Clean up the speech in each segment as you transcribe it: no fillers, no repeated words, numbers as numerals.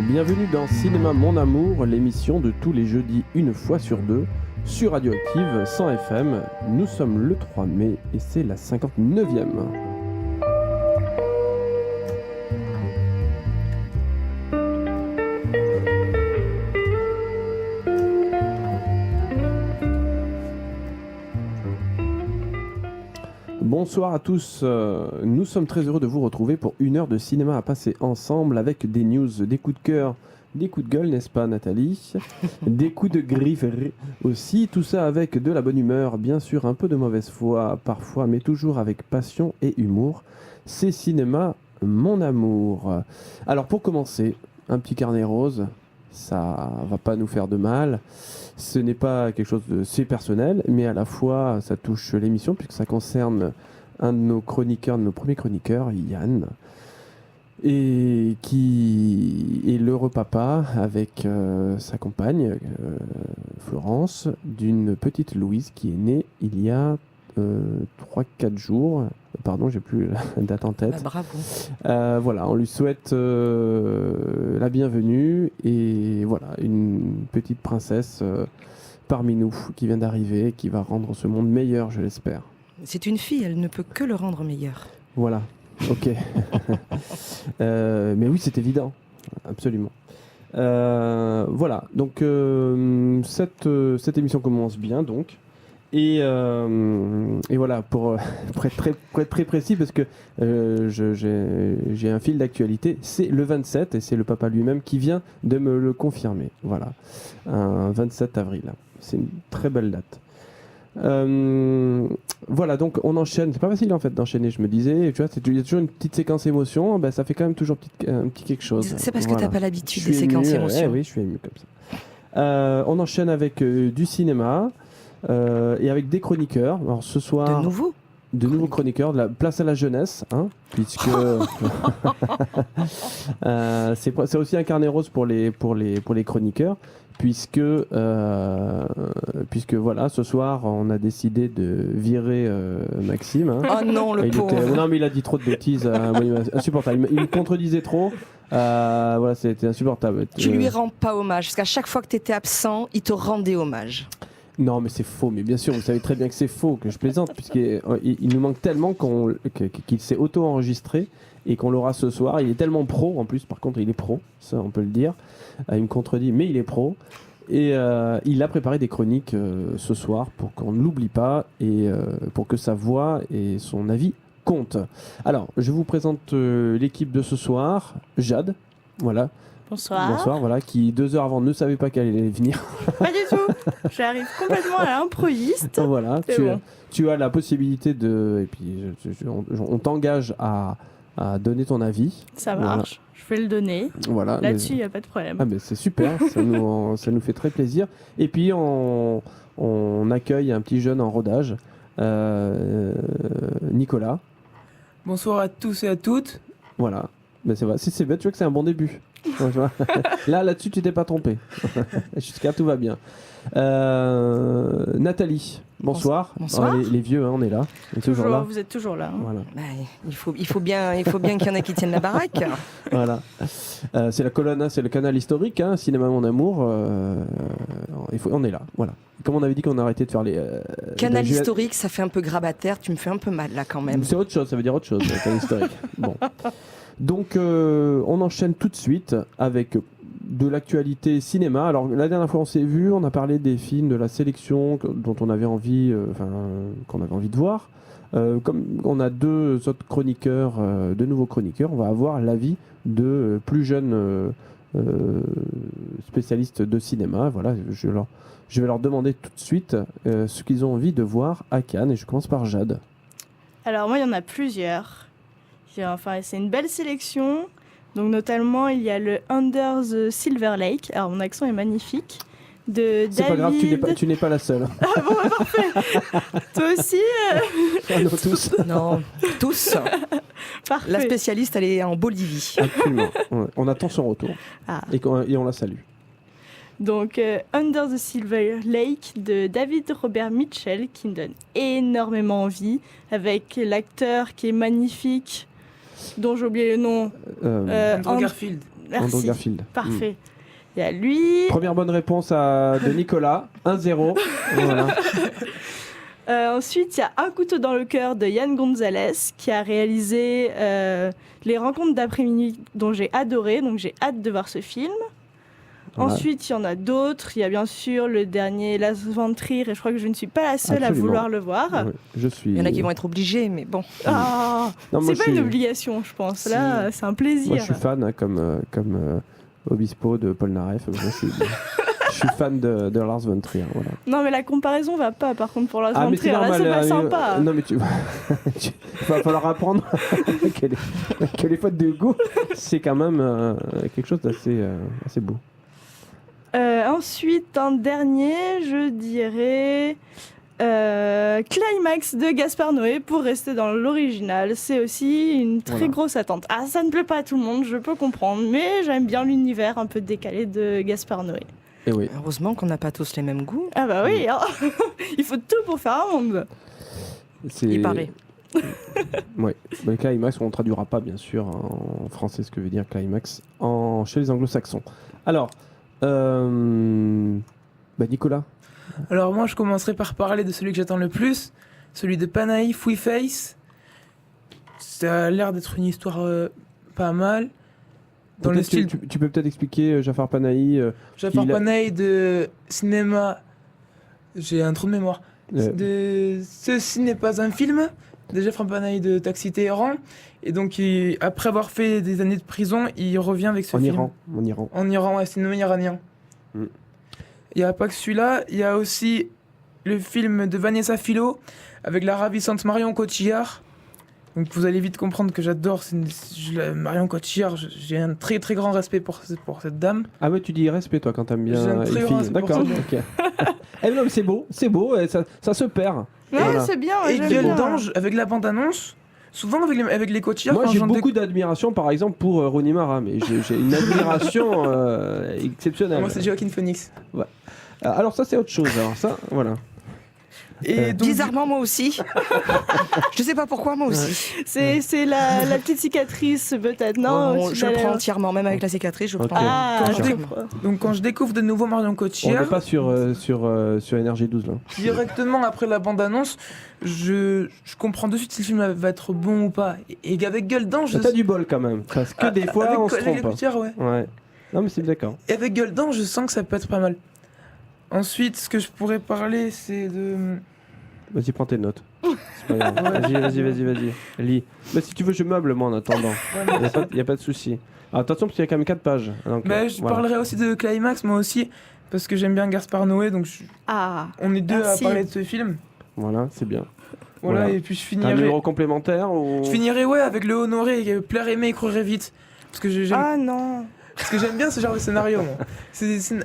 Bienvenue dans Cinéma Mon Amour, l'émission de tous les jeudis une fois sur deux sur Radioactive 100 FM. Nous sommes le 3 mai et c'est la 59e. Bonsoir à tous, nous sommes très heureux de vous retrouver pour une heure de cinéma à passer ensemble avec des news, des coups de cœur, des coups de gueule, n'est-ce pas Nathalie? Des coups de griffe aussi, tout ça avec de la bonne humeur, bien sûr un peu de mauvaise foi parfois, mais toujours avec passion et humour. C'est Cinéma Mon Amour. Alors pour commencer, un petit carnet rose, ça va pas nous faire de mal. Ce n'est pas quelque chose de si personnel, mais à la fois ça touche l'émission puisque ça concerne un de nos chroniqueurs, de nos premiers chroniqueurs, Yann, et qui est l'heureux papa avec sa compagne, Florence, d'une petite Louise qui est née il y a 3-4 jours. Pardon, j'ai plus la date en tête. Bravo. Voilà, on lui souhaite la bienvenue et voilà, une petite princesse parmi nous qui vient d'arriver, qui va rendre ce monde meilleur, je l'espère. C'est une fille, elle ne peut que le rendre meilleur. Voilà, ok. Mais oui, c'est évident, absolument. Voilà, donc cette émission commence bien, donc. Et voilà, pour être très précis, parce que j'ai un fil d'actualité, c'est le 27, et c'est le papa lui-même qui vient de me le confirmer. Voilà, un 27 avril. C'est une très belle date. Voilà, donc on enchaîne. C'est pas facile en fait d'enchaîner, je me disais. Tu vois, il y a toujours une petite séquence émotion, ben, ça fait quand même toujours un petit quelque chose. C'est parce que voilà. t'as pas l'habitude des séquences émotion. Oui, je suis ému comme ça. On enchaîne avec du cinéma. Et avec des chroniqueurs. Alors ce soir, de nouveaux chroniqueurs de la place à la jeunesse, hein, puisque c'est aussi un carnet rose pour les chroniqueurs, puisque voilà, ce soir on a décidé de virer Maxime. Hein. Oh non, le pauvre. Non, mais il a dit trop de bêtises, insupportable. Il me contredisait trop. Voilà, c'était insupportable. Tu lui rends pas hommage, parce qu'à chaque fois que tu étais absent, il te rendait hommage. Non, mais c'est faux. Mais bien sûr, vous savez très bien que c'est faux, que je plaisante, puisqu'il nous manque tellement qu'il s'est auto-enregistré et qu'on l'aura ce soir. Il est tellement pro, en plus, par contre, il est pro, ça on peut le dire. Il me contredit, mais il est pro. Et il a préparé des chroniques ce soir pour qu'on ne l'oublie pas et pour que sa voix et son avis comptent. Alors, je vous présente l'équipe de ce soir. Jade, voilà. Bonsoir. Bonsoir, voilà, qui 2 heures avant ne savait pas qu'elle allait venir. Pas du tout. J'arrive complètement à l'improviste. Voilà, tu as la possibilité de... Et puis, on t'engage à donner ton avis. Ça marche, voilà. Je vais le donner. Voilà, là-dessus, il n'y a pas de problème. Ah, mais c'est super, ça nous fait très plaisir. Et puis, on accueille un petit jeune en rodage, Nicolas. Bonsoir à tous et à toutes. Voilà, mais c'est vrai. Si c'est bête, tu vois que c'est un bon début. Là-dessus, tu t'es pas trompé. Jusqu'à tout va bien. Nathalie, bonsoir. Bonsoir. Les vieux, hein, on est là. On est toujours là. Vous êtes toujours là. Hein. Voilà. Bah, il faut bien qu'il y en ait qui tiennent la baraque. Voilà. C'est la colonne, hein, c'est le canal historique, hein, Cinéma Mon Amour. On est là. Voilà. Comme on avait dit qu'on arrêtait de faire les. Canal historique, ça fait un peu grabataire. Tu me fais un peu mal là quand même. C'est autre chose, ça veut dire autre chose, le canal historique. Bon. Donc, on enchaîne tout de suite avec de l'actualité cinéma. Alors, la dernière fois, on s'est vu, on a parlé des films, de la sélection dont on avait envie, qu'on avait envie de voir. Comme on a 2 autres chroniqueurs, 2 nouveaux chroniqueurs, on va avoir l'avis de plus jeunes spécialistes de cinéma. Voilà, je vais leur demander tout de suite ce qu'ils ont envie de voir à Cannes. Et je commence par Jade. Alors, moi, il y en a plusieurs. Enfin, c'est une belle sélection. Donc, notamment, il y a le Under the Silver Lake. Alors, mon accent est magnifique. De C'est David... pas grave, tu n'es pas la seule. Ah bon, parfait. Toi aussi Non, tous. Non, tous. Parfait. La spécialiste, elle est en Bolivie. Absolument. Ouais. On attend son retour. Ah. Et on la salue. Donc, Under the Silver Lake de David Robert Mitchell, qui me donne énormément envie, avec l'acteur qui est magnifique, dont j'ai oublié le nom. Andrew Garfield. Merci. Garfield. Parfait. Il y a lui. Première bonne réponse de Nicolas, 1-0. Voilà. Ensuite, il y a Un couteau dans le cœur de Yann Gonzalez qui a réalisé Les rencontres d'après-midi dont j'ai adoré, donc j'ai hâte de voir ce film. Voilà. Ensuite, il y en a d'autres. Il y a bien sûr le dernier Lars von Trier et je crois que je ne suis pas la seule Absolument. à vouloir le voir. Ouais, je suis... Il y en a qui vont être obligés, mais bon. Ah, Non, moi, c'est pas je suis- une obligation, je pense. Si. Là, c'est un plaisir. Moi, je suis fan, hein, comme Obispo de Paul Naref. Je suis fan de Lars von Trier. Voilà. Non, mais la comparaison va pas, par contre, pour Lars Ah, von mais c'est Trier. Là, normal. c'est pas sympa. Non, mais il va falloir apprendre que les fautes de goût, c'est quand même quelque chose assez beau. Ensuite, un dernier, je dirais Climax de Gaspard Noé pour rester dans l'original. C'est aussi une très Voilà. grosse attente. Ah, ça ne plaît pas à tout le monde, je peux comprendre, mais j'aime bien l'univers un peu décalé de Gaspard Noé. Et oui. Heureusement qu'on n'a pas tous les mêmes goûts. Ah bah oui, hein. Il faut tout pour faire un monde. Il paraît. Ouais. Le climax, on ne traduira pas, bien sûr, en français ce que veut dire climax chez les anglo-saxons. Alors, Nicolas. Alors moi je commencerai par parler de celui que j'attends le plus, celui de Panahi Fui Face. Ça a l'air d'être une histoire pas mal. Dans le Peut-être style tu peux peut-être expliquer Jafar Panahi. Jafar il a- Panahi de cinéma. J'ai un trou de mémoire. Euh, De Ceci n'est pas un film de Jafar Panahi de Taxi Téhéran. Et donc après avoir fait des années de prison, il revient avec ce en film. Iran. En Iran. En Iran, ouais, cinéma iranien. Mm. Il n'y a pas que celui-là, il y a aussi le film de Vanessa Philo avec la ravissante Marion Cotillard. Donc vous allez vite comprendre que j'adore Marion Cotillard. J'ai un très très grand respect pour cette dame. Ah ouais, tu dis respect toi quand t'aimes J'ai bien un très les grand filles. respect pour D'accord. ça. Ok. Eh non, mais c'est beau, et ça se perd. Ouais, Voilà. c'est bien. ouais, Et j'aime Gueule bien. d'ange avec la bande-annonce. Souvent avec les Cotillard. Moi, quand j'ai j'en beaucoup d'admiration, par exemple, pour Rooney Mara, mais j'ai une admiration exceptionnelle. Moi c'est Joaquin Phoenix. Alors ça, c'est autre chose. Alors ça, voilà. Et donc, Bizarrement, moi aussi. Je sais pas pourquoi, moi aussi. C'est la petite cicatrice, peut-être, non Bon, tu je l'as le prends l'air- entièrement, même avec la cicatrice, je le Ok. prends. Ah, Quand je je comprends. donc quand je découvre de nouveau Marion On n'est Cotillard, pas sur NRJ12 là. directement après la bande-annonce, je comprends de suite si le film va être bon ou pas. Et avec Gueule d'ange, T'as du bol quand même, parce que des fois, avec on se avec trompe. Cotillard, ouais. Ouais. Non, mais c'est d'accord. Et avec Gueule d'ange, je sens que ça peut être pas mal. Ensuite, ce que je pourrais parler, c'est de... Vas-y, prends tes notes. C'est pas grave. Vas-y. Lis. Mais si tu veux, je meuble moi en attendant. Il n'y a pas de souci. Alors, attention, parce qu'il y a quand même 4 pages. Donc, Mais je voilà. parlerai aussi de Climax, moi aussi, parce que j'aime bien Gaspard Noé, donc Ah, on est deux Merci. à parler de ce film. Voilà, c'est bien. Voilà, Voilà. et puis je T'as un finirai... numéro complémentaire ou... Je finirai, ouais, avec le Honoré, Plaire, aimer, croirait vite. Parce que j'aime ah non. parce que j'aime bien ce genre de scénario, moi.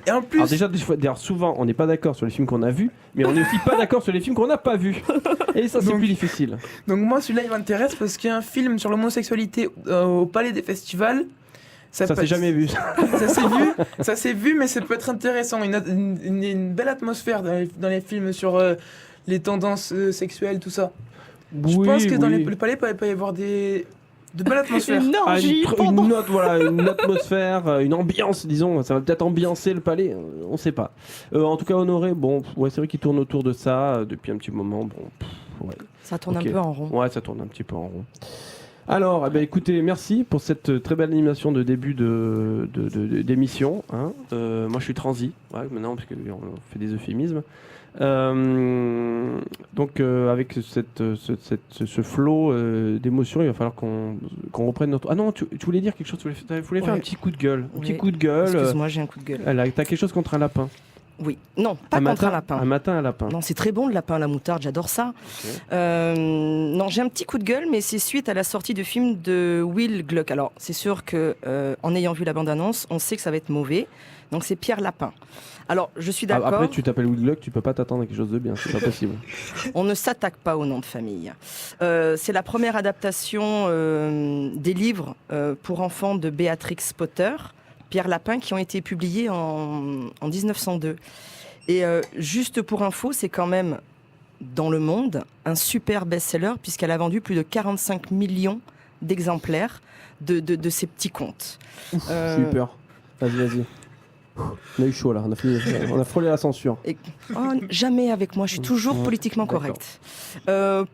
Et en plus... Alors déjà, d'ailleurs, souvent, on n'est pas d'accord sur les films qu'on a vus, mais on n'est aussi pas d'accord sur les films qu'on n'a pas vus. Et ça, c'est Donc- plus difficile. Donc moi, celui-là, il m'intéresse parce qu'il y a un film sur l'homosexualité au Palais des Festivals. Ça peut- s'est jamais vu. ça s'est vu, mais ça peut être intéressant. Une belle atmosphère dans les films sur les tendances sexuelles, tout ça. Je pense que dans le Palais, il peut y avoir de belles atmosphères. Une Ah, orgie une pendant... note, voilà, une atmosphère, une ambiance, disons. Ça va peut-être ambiancer le palais, on sait pas. En tout cas, Honoré, bon, ouais, c'est vrai qu'il tourne autour de ça depuis un petit moment. Bon, ouais. Ça tourne Ok. un peu en rond. Ouais, ça tourne un petit peu en rond. Alors, eh ben, écoutez, merci pour cette très belle animation de début d'émission. Hein. Moi, je suis transi, ouais, maintenant, parce qu'on fait des euphémismes. Donc, avec ce flot d'émotions, il va falloir qu'on reprenne notre... Ah non, tu voulais dire quelque chose, tu voulais faire Ouais. un petit coup de gueule. Un Oui. petit coup de gueule. Excuse-moi, j'ai un coup de gueule. T'as quelque chose contre un lapin. Oui. Non, pas contre un lapin. Un matin, un lapin. Non, c'est très bon le lapin à la moutarde, j'adore ça. Non, j'ai un petit coup de gueule, mais c'est suite à la sortie du film de Will Gluck. Alors, c'est sûr que en ayant vu la bande-annonce, on sait que ça va être mauvais. Donc, c'est Pierre Lapin. Alors, je suis d'accord. Après, tu t'appelles Will Gluck, tu peux pas t'attendre à quelque chose de bien, c'est pas possible. On ne s'attaque pas au nom de famille. C'est la première adaptation des livres pour enfants de Béatrix Potter, Pierre Lapin, qui ont été publiés en 1902. Et juste pour info, c'est quand même, dans le monde, un super best-seller, puisqu'elle a vendu plus de 45 millions d'exemplaires de ces petits contes. Ouf, j'ai eu peur. Vas-y. On a eu chaud là, on a frôlé la censure. Jamais avec moi, je suis toujours politiquement correcte.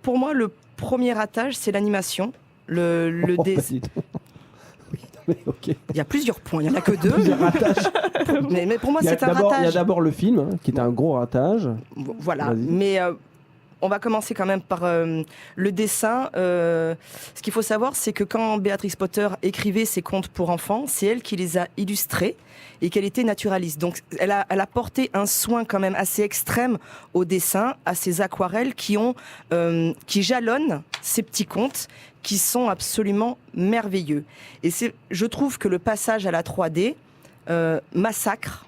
Pour moi, le premier ratage, c'est l'animation. Vas-y. Mais ok. Il y a plusieurs points, il n'y en a que deux. Plusieurs ratages. mais pour moi, c'est un Il y a ratage. d'abord le film, qui est un gros ratage. Voilà, Vas-y. mais on va commencer quand même par le dessin. Ce qu'il faut savoir, c'est que quand Béatrix Potter écrivait ses contes pour enfants, c'est elle qui les a illustrés et qu'elle était naturaliste. Donc elle a porté un soin quand même assez extrême au dessin, à ces aquarelles qui jalonnent ces petits contes qui sont absolument merveilleux. Et je trouve que le passage à la 3D massacre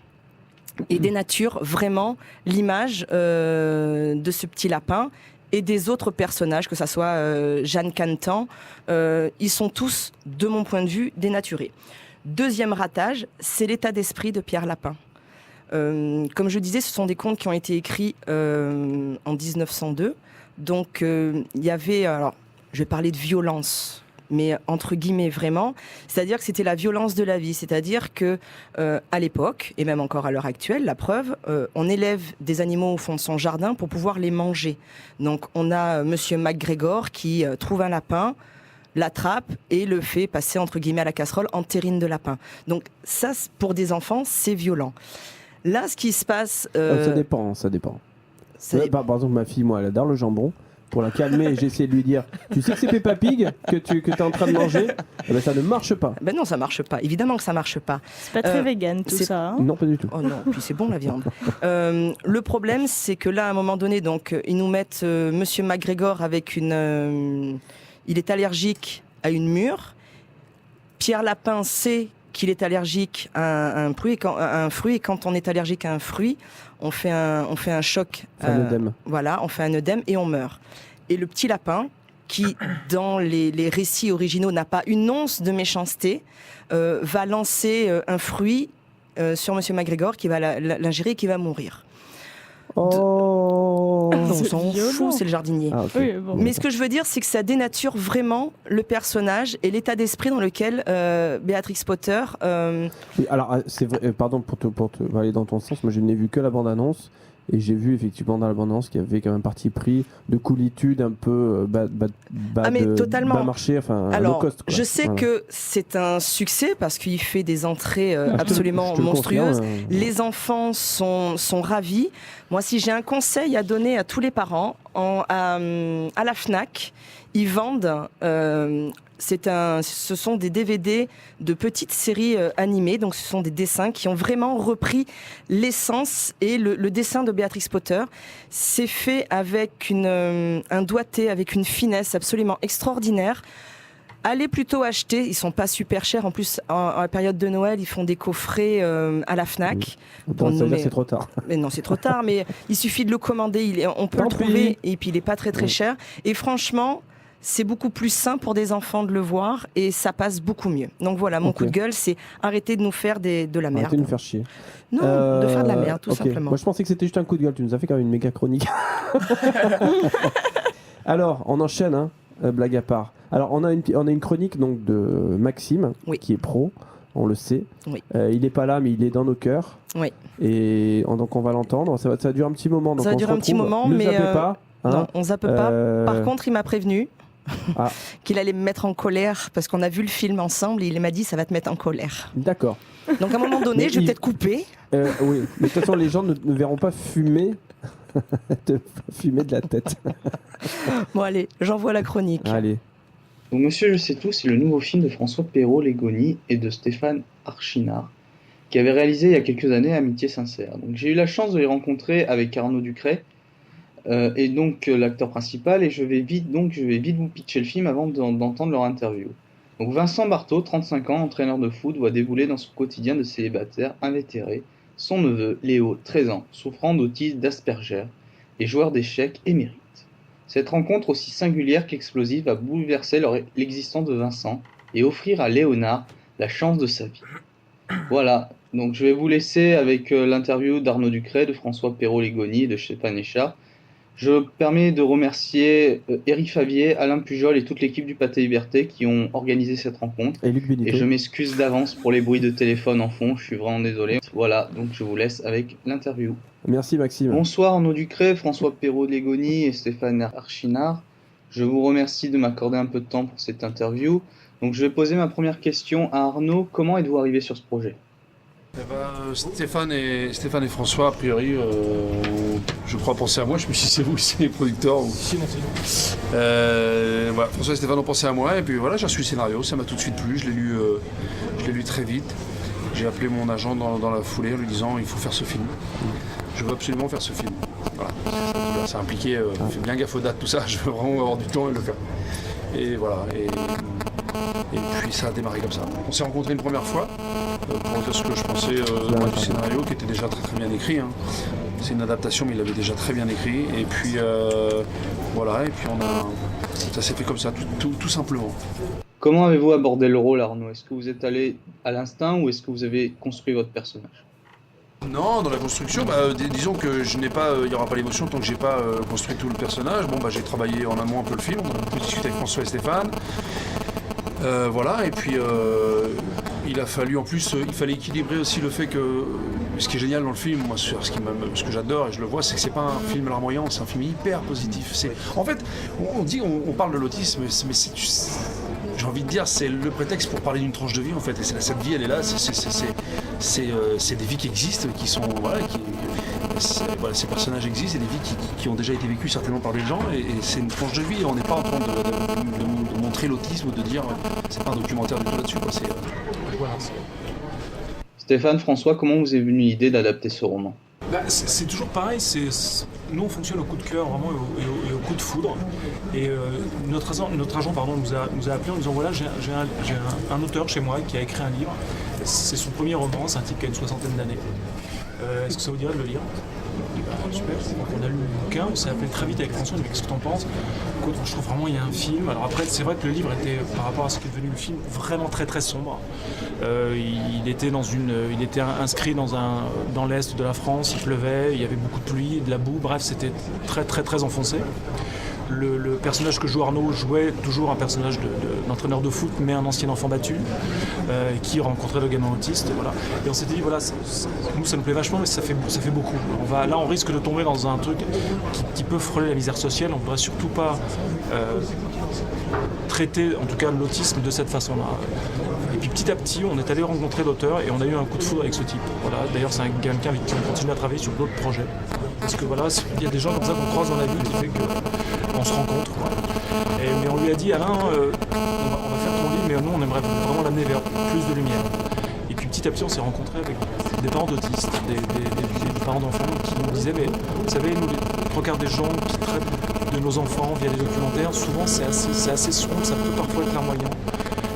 et dénature vraiment l'image de ce petit lapin et des autres personnages, que ça soit Jeanne Cantan. Ils sont tous, de mon point de vue, dénaturés. Deuxième ratage, c'est l'état d'esprit de Pierre Lapin. Comme je disais, ce sont des contes qui ont été écrits en 1902. Donc, il y avait... Alors, je vais parler de violence, mais entre guillemets vraiment, c'est-à-dire que c'était la violence de la vie, c'est-à-dire que à l'époque, et même encore à l'heure actuelle, la preuve, on élève des animaux au fond de son jardin pour pouvoir les manger. Donc on a Monsieur McGregor qui trouve un lapin, l'attrape et le fait passer entre guillemets à la casserole en terrine de lapin. Donc ça, pour des enfants, c'est violent. Là, ce qui se passe... Ça dépend. Par exemple, ma fille, moi, elle adore le jambon. Pour la calmer, j'ai essayé de lui dire, tu sais que c'est Peppa Pig que tu es en train de manger. Eh ben, ça ne marche pas. Ben non, ça marche pas. Évidemment que ça marche pas. C'est pas très vegan tout ça. Hein. Non, pas du tout. Oh non, puis c'est bon la viande. Le problème, c'est que là, à un moment donné, donc ils nous mettent Monsieur McGregor avec il est allergique à une mûre. Pierre Lapin sait qu'il est allergique à un fruit, et quand on est allergique à un fruit, on fait un choc. Un œdème. Voilà, on fait un œdème et on meurt. Et le petit lapin, qui dans les récits originaux n'a pas une once de méchanceté, va lancer un fruit sur Monsieur McGregor qui va l'ingérer et qui va mourir. Oh On s'en fout, c'est le jardinier. Ah, ok. Oui, bon. Mais ce que je veux dire, c'est que ça dénature vraiment le personnage et l'état d'esprit dans lequel Béatrix Potter... Oui, alors, c'est vrai, pardon pour aller dans ton sens, moi je n'ai vu que la bande-annonce et j'ai vu effectivement dans la bande-annonce qu'il y avait quand même parti pris de coolitude un peu bas totalement. bas marché, enfin Alors, low cost, quoi. je sais Voilà. que c'est un succès parce qu'il fait des entrées absolument Je te le monstrueuses. confirme, Les enfants sont ravis. Moi, si j'ai un conseil à donner à tous les parents, à la Fnac, ils vendent... ce sont des DVD de petites séries animées, donc ce sont des dessins qui ont vraiment repris l'essence et le dessin de Béatrix Potter. C'est fait avec un doigté, avec une finesse absolument extraordinaire. Allez plutôt acheter, ils sont pas super chers. En plus, en la période de Noël, ils font des coffrets à la Fnac. Attends, ça veut dire que c'est trop tard. Mais non, c'est trop tard, mais il suffit de le commander, on peut Tant le trouver, pis. et puis il est pas très très cher. Et franchement... c'est beaucoup plus sain pour des enfants de le voir et ça passe beaucoup mieux. Donc voilà, mon Ok. coup de gueule, c'est arrêter de nous faire de la merde. Arrêtez de nous faire chier. Non, de faire de la merde, tout ok. simplement. Moi je pensais que c'était juste un coup de gueule, tu nous as fait quand même une méga chronique. Alors, on enchaîne, hein, blague à part. Alors, on a une chronique donc, de Maxime, Oui. qui est pro, on le sait. Oui. Il n'est pas là, mais il est dans nos cœurs. Oui. Et donc on va l'entendre. Ça va durer un petit moment. Donc Ça va on durer se un petit retrouve. moment, Ne mais, zappez pas. Hein. Non, on zappe pas. Par Euh, contre, il m'a prévenu Ah. qu'il allait me mettre en colère parce qu'on a vu le film ensemble et il m'a dit ça va te mettre en colère. D'accord. Donc à un moment donné, Mais je vais il- peut-être couper. Oui, mais de toute façon, les gens ne verront pas fumer. Fumer de la tête. Bon allez, j'envoie la chronique. Allez. Donc Monsieur Je sais tout, c'est le nouveau film de François Perrault-Légoni et de Stéphane Archinard, qui avait réalisé il y a quelques années Amitié sincère. Donc j'ai eu la chance de les rencontrer avec Arnaud Ducret, et donc l'acteur principal, et je vais vite vous pitcher le film avant d'entendre leur interview. Donc Vincent Barthaud, 35 ans, entraîneur de foot, voit débouler dans son quotidien de célibataire invétéré son neveu, Léo, 13 ans, souffrant d'autisme d'Asperger et joueur d'échecs émérite. Cette rencontre aussi singulière qu'explosive va bouleverser l'existence de Vincent et offrir à Léonard la chance de sa vie. Voilà, donc je vais vous laisser avec l'interview d'Arnaud Ducret, de François Perrault-Légoni et de Stéphane Echard. Je me permets de remercier Eric Favier, Alain Pujol et toute l'équipe du Pâté Liberté qui ont organisé cette rencontre. Et Luc Benito. Et je m'excuse d'avance pour les bruits de téléphone en fond, je suis vraiment désolé. Voilà, donc je vous laisse avec l'interview. Merci Maxime. Bonsoir Arnaud Ducret, François Perrault de Légony et Stéphane Archinard. Je vous remercie de m'accorder un peu de temps pour cette interview. Donc je vais poser ma première question à Arnaud. Comment êtes-vous arrivé sur ce projet ? Stéphane et François, a priori, je crois penser à moi. Je me suis dit, c'est vous, c'est les producteurs. Voilà, François et Stéphane ont pensé à moi, et puis voilà, j'ai reçu le scénario, ça m'a tout de suite plu, je l'ai lu très vite. J'ai appelé mon agent dans la foulée en lui disant, il faut faire ce film. Je veux absolument faire ce film. Voilà. Ça impliquait, fais bien gaffe aux dates, tout ça, je veux vraiment avoir du temps et le faire. Et voilà. Et puis ça a démarré comme ça. On s'est rencontrés une première fois pour dire ce que je pensais du scénario qui était déjà très très bien écrit. Hein. C'est une adaptation mais il l'avait déjà très bien écrit. Et puis voilà, et puis ça s'est fait comme ça, tout simplement. Comment avez-vous abordé le rôle, Arnaud ? Est-ce que vous êtes allé à l'instinct ou est-ce que vous avez construit votre personnage ? Non, dans la construction, disons que il n'y aura pas l'émotion tant que j'ai pas construit tout le personnage. Bon, j'ai travaillé en amont un peu le film, on a beaucoup discuté avec François et Stéphane. Voilà, et puis il a fallu en plus, il fallait équilibrer aussi le fait que, ce qui est génial dans le film, moi ce que j'adore et je le vois, c'est que c'est pas un film larmoyant, c'est un film hyper positif. En fait, on parle de l'autisme, mais j'ai envie de dire, c'est le prétexte pour parler d'une tranche de vie en fait, et cette vie elle est là, c'est des vies qui existent, qui sont, ces personnages existent, et des vies qui ont déjà été vécues certainement par des gens, et c'est une tranche de vie, on n'est pas en train de montrer l'autisme, de dire, c'est pas un documentaire du tout là-dessus, quoi. Stéphane, François, comment vous est venue l'idée d'adapter ce roman ? C'est toujours pareil, nous on fonctionne au coup de cœur vraiment et au coup de foudre. Et notre agent nous a appelé en disant voilà, j'ai un auteur chez moi qui a écrit un livre, c'est son premier roman, c'est un type qui a une 60aine d'années. Est-ce que ça vous dirait de le lire ? Super, donc on a lu le bouquin, on s'est appelé très vite avec François, on dit qu'est-ce que t'en penses ? Écoute, je trouve vraiment il y a un film. Alors après, c'est vrai que le livre était, par rapport à ce qui est devenu le film, vraiment très très sombre. Il était inscrit dans l'est de la France, il pleuvait, il y avait beaucoup de pluie, de la boue, bref, c'était très très très enfoncé. Le personnage que joue Arnaud jouait toujours un personnage d'entraîneur de foot, mais un ancien enfant battu, qui rencontrait le gamin autiste. Voilà. Et on s'est dit, voilà, nous ça nous plaît vachement, mais ça fait beaucoup. Là, on risque de tomber dans un truc qui peut frôler la misère sociale. On ne voudrait surtout pas traiter, en tout cas, l'autisme de cette façon-là. Et puis petit à petit, on est allé rencontrer l'auteur et on a eu un coup de foudre avec ce type. Voilà. D'ailleurs, c'est quelqu'un avec qui on continue à travailler sur d'autres projets. Parce que voilà, il y a des gens comme ça qu'on croise dans la vie qui fait qu'on se rencontre. Mais on lui a dit, Alain, on va faire ton livre, mais nous, on aimerait vraiment l'amener vers plus de lumière. Et puis petit à petit, on s'est rencontrés avec des parents d'autistes, des parents d'enfants qui nous disaient, mais vous savez, nous, les trois quarts des gens qui traitent de nos enfants via les documentaires, souvent c'est assez sombre, ça peut parfois être larmoyant.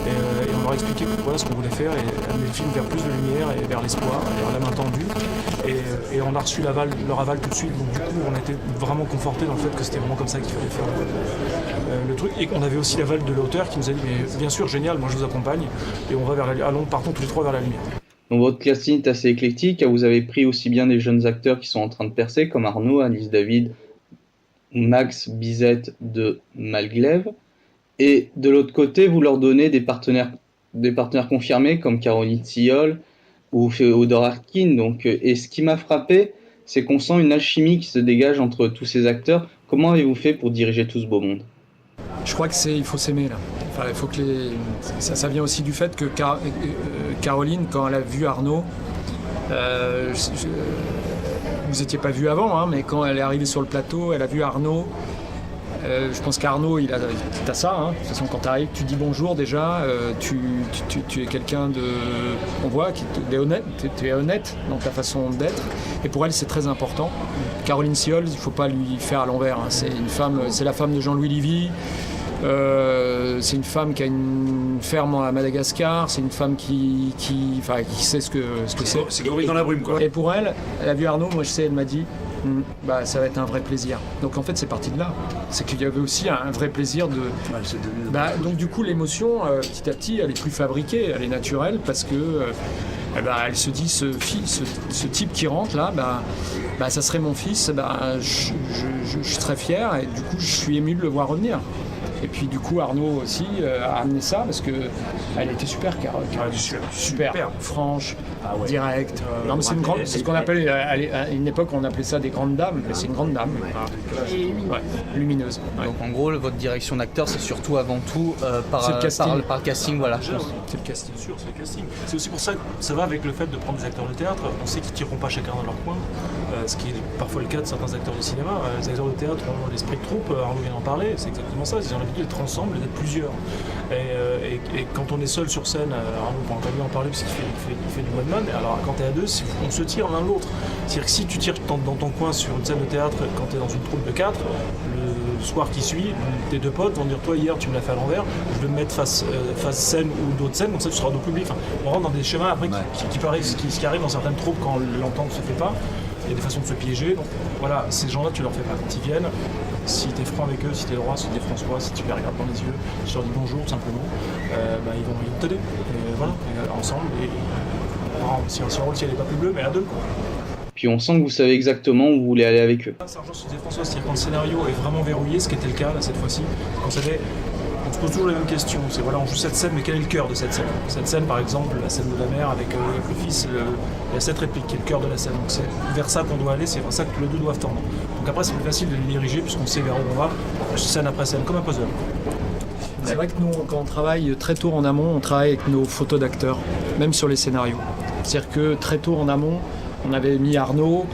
Et on leur a expliqué que voilà ce qu'on voulait faire et amener le film vers plus de lumière et vers l'espoir et vers la main tendue. Et on a reçu leur aval tout de suite. Donc du coup, on était vraiment confortés dans le fait que c'était vraiment comme ça qu'il fallait faire le truc. Et qu'on avait aussi l'aval de l'auteur qui nous a dit mais bien sûr, génial, moi je vous accompagne. Et on va partons tous les trois vers la lumière. Donc votre casting est assez éclectique. Vous avez pris aussi bien des jeunes acteurs qui sont en train de percer, comme Arnaud, Alice David, Max Bizet de Malglaive. Et de l'autre côté, vous leur donnez des partenaires confirmés comme Caroline Siol ou Féodor Arkin. Donc, et ce qui m'a frappé, c'est qu'on sent une alchimie qui se dégage entre tous ces acteurs. Comment avez-vous fait pour diriger tout ce beau monde ? Je crois qu'il faut s'aimer là. Enfin, il faut que ça vient aussi du fait que Caroline, quand elle a vu Arnaud, vous n'étiez pas vu avant, hein, mais quand elle est arrivée sur le plateau, elle a vu Arnaud. Je pense qu'Arnaud, t'as ça, hein. De toute façon, quand tu arrives, tu dis bonjour déjà, tu es quelqu'un de... On voit que tu es honnête dans ta façon d'être, et pour elle, c'est très important. Caroline Siol, il ne faut pas lui faire à l'envers, hein. C'est la femme de Jean-Louis Livy, c'est une femme qui a une ferme à Madagascar, c'est une femme qui sait ce que c'est. C'est Gorille dans la brume, quoi. Et pour elle a vu Arnaud, moi je sais, elle m'a dit... ça va être un vrai plaisir. Donc en fait c'est parti de là. C'est qu'il y avait aussi un vrai plaisir de... donc du coup l'émotion petit à petit elle est plus fabriquée, elle est naturelle parce que eh ben, elle se dit ce type qui rentre là, ça serait mon fils, je suis très fier et du coup je suis ému de le voir revenir. Et puis du coup Arnaud aussi a amené ça parce que elle était super, super franche, directe. Non mais c'est une grande, c'est ce qu'on appelle à une époque on appelait ça des grandes dames, mais c'est une grande dame. Et lumineuse. Ouais. Donc en gros votre direction d'acteur c'est surtout avant tout par le casting, voilà. C'est le casting, sûr, c'est le casting. C'est aussi pour ça que ça va avec le fait de prendre des acteurs de théâtre. On sait qu'ils ne tireront pas chacun dans leur coin, ce qui est parfois le cas de certains acteurs de cinéma. Les acteurs de théâtre ont l'esprit de troupe, Arnaud vient d'en parler, c'est exactement ça. Ils ont l'habitude d'être ensemble et d'être plusieurs. Et quand on est seul sur scène, Arnaud pourra pas mieux en parler parce qu'il fait du one man. Alors quand tu es à deux, on se tire l'un l'autre. C'est-à-dire que si tu tires dans ton coin sur une scène de théâtre, quand tu es dans une troupe de 4, le soir qui suit, tes deux potes vont dire toi hier tu me l'as fait à l'envers, je vais me mettre face scène ou d'autres scènes, donc ça tu seras dos public. Enfin, on rentre dans des schémas après ce qui arrive dans certaines troupes quand l'entente ne se fait pas. Il y a des façons de se piéger, donc voilà, ces gens-là tu leur fais pas quand ils viennent. Si t'es franc avec eux, si t'es droit, si t'es François, si tu les regardes dans les yeux, si tu leur dis bonjour tout simplement, ils vont t'aider. Et voilà, ensemble, et si un rôle si elle n'est pas plus bleue, mais à deux quoi. Puis on sent que vous savez exactement où vous voulez aller avec eux. Sergent se disait François, si quand le scénario est vraiment verrouillé, ce qui était le cas là cette fois-ci, on savait. On se pose toujours les mêmes questions, c'est voilà, on joue cette scène, mais quel est le cœur de cette scène? Cette scène, par exemple, la scène de la mère avec le fils, il y a cette réplique qui est le cœur de la scène. Donc c'est vers ça qu'on doit aller, c'est vers ça que les deux doivent tendre. Donc après, c'est plus facile de les diriger puisqu'on sait vers où on va, scène après scène, comme un puzzle. C'est vrai que nous, quand on travaille très tôt en amont, on travaille avec nos photos d'acteurs, même sur les scénarios. C'est-à-dire que très tôt en amont, on avait mis Arnaud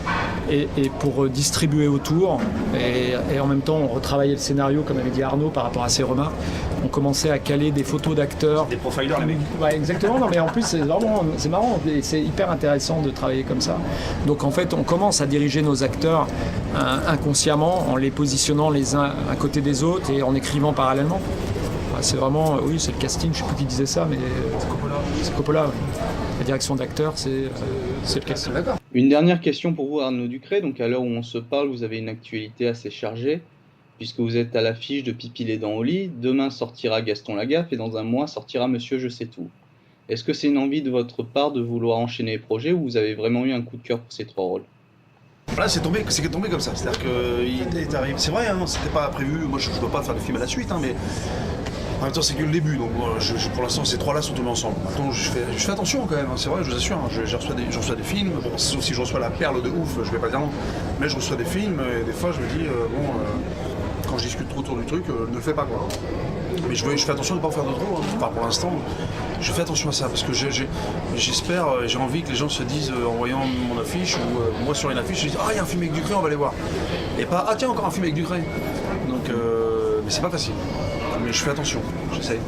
et pour distribuer autour et en même temps on retravaillait le scénario comme avait dit Arnaud par rapport à ses remarques. On commençait à caler des photos d'acteurs. Des profilers les mecs. Ouais, exactement, non mais en plus c'est marrant et c'est hyper intéressant de travailler comme ça. Donc en fait on commence à diriger nos acteurs inconsciemment en les positionnant les uns à côté des autres et en écrivant parallèlement. C'est vraiment, oui c'est le casting, je sais plus qui disait ça mais c'est Coppola. La direction d'acteur, c'est le casting. Une dernière question pour vous, Arnaud Ducré. Donc à l'heure où on se parle, vous avez une actualité assez chargée, puisque vous êtes à l'affiche de Pipi les dents au lit. Demain sortira Gaston Lagaffe et dans un mois sortira Monsieur Je sais tout. Est-ce que c'est une envie de votre part de vouloir enchaîner les projets ou vous avez vraiment eu un coup de cœur pour ces 3 rôles? Là, c'est tombé comme ça. C'est-à-dire qu'il est arrivé. C'est vrai, hein, c'était pas prévu. Moi, je ne dois pas faire de film à la suite, hein, mais. En même temps, c'est que le début, donc pour l'instant, ces 3-là sont tombés ensemble. Maintenant, je fais attention quand même, c'est vrai, je vous assure. Hein, je reçois des films, bon, sauf si je reçois la perle de ouf, je vais pas dire non. Mais je reçois des films et des fois, je me dis, quand je discute trop autour du truc, ne le fais pas quoi. Mais je fais attention de ne pas en faire de trop. Hein. Enfin, pour l'instant, je fais attention à ça parce que j'espère, j'ai envie que les gens se disent en voyant mon affiche ou moi sur une affiche, je dis il y a un film avec Ducré, on va aller voir. Et pas tiens, encore un film avec Ducré. Donc, mais c'est pas facile. Mais je fais attention, j'essaye.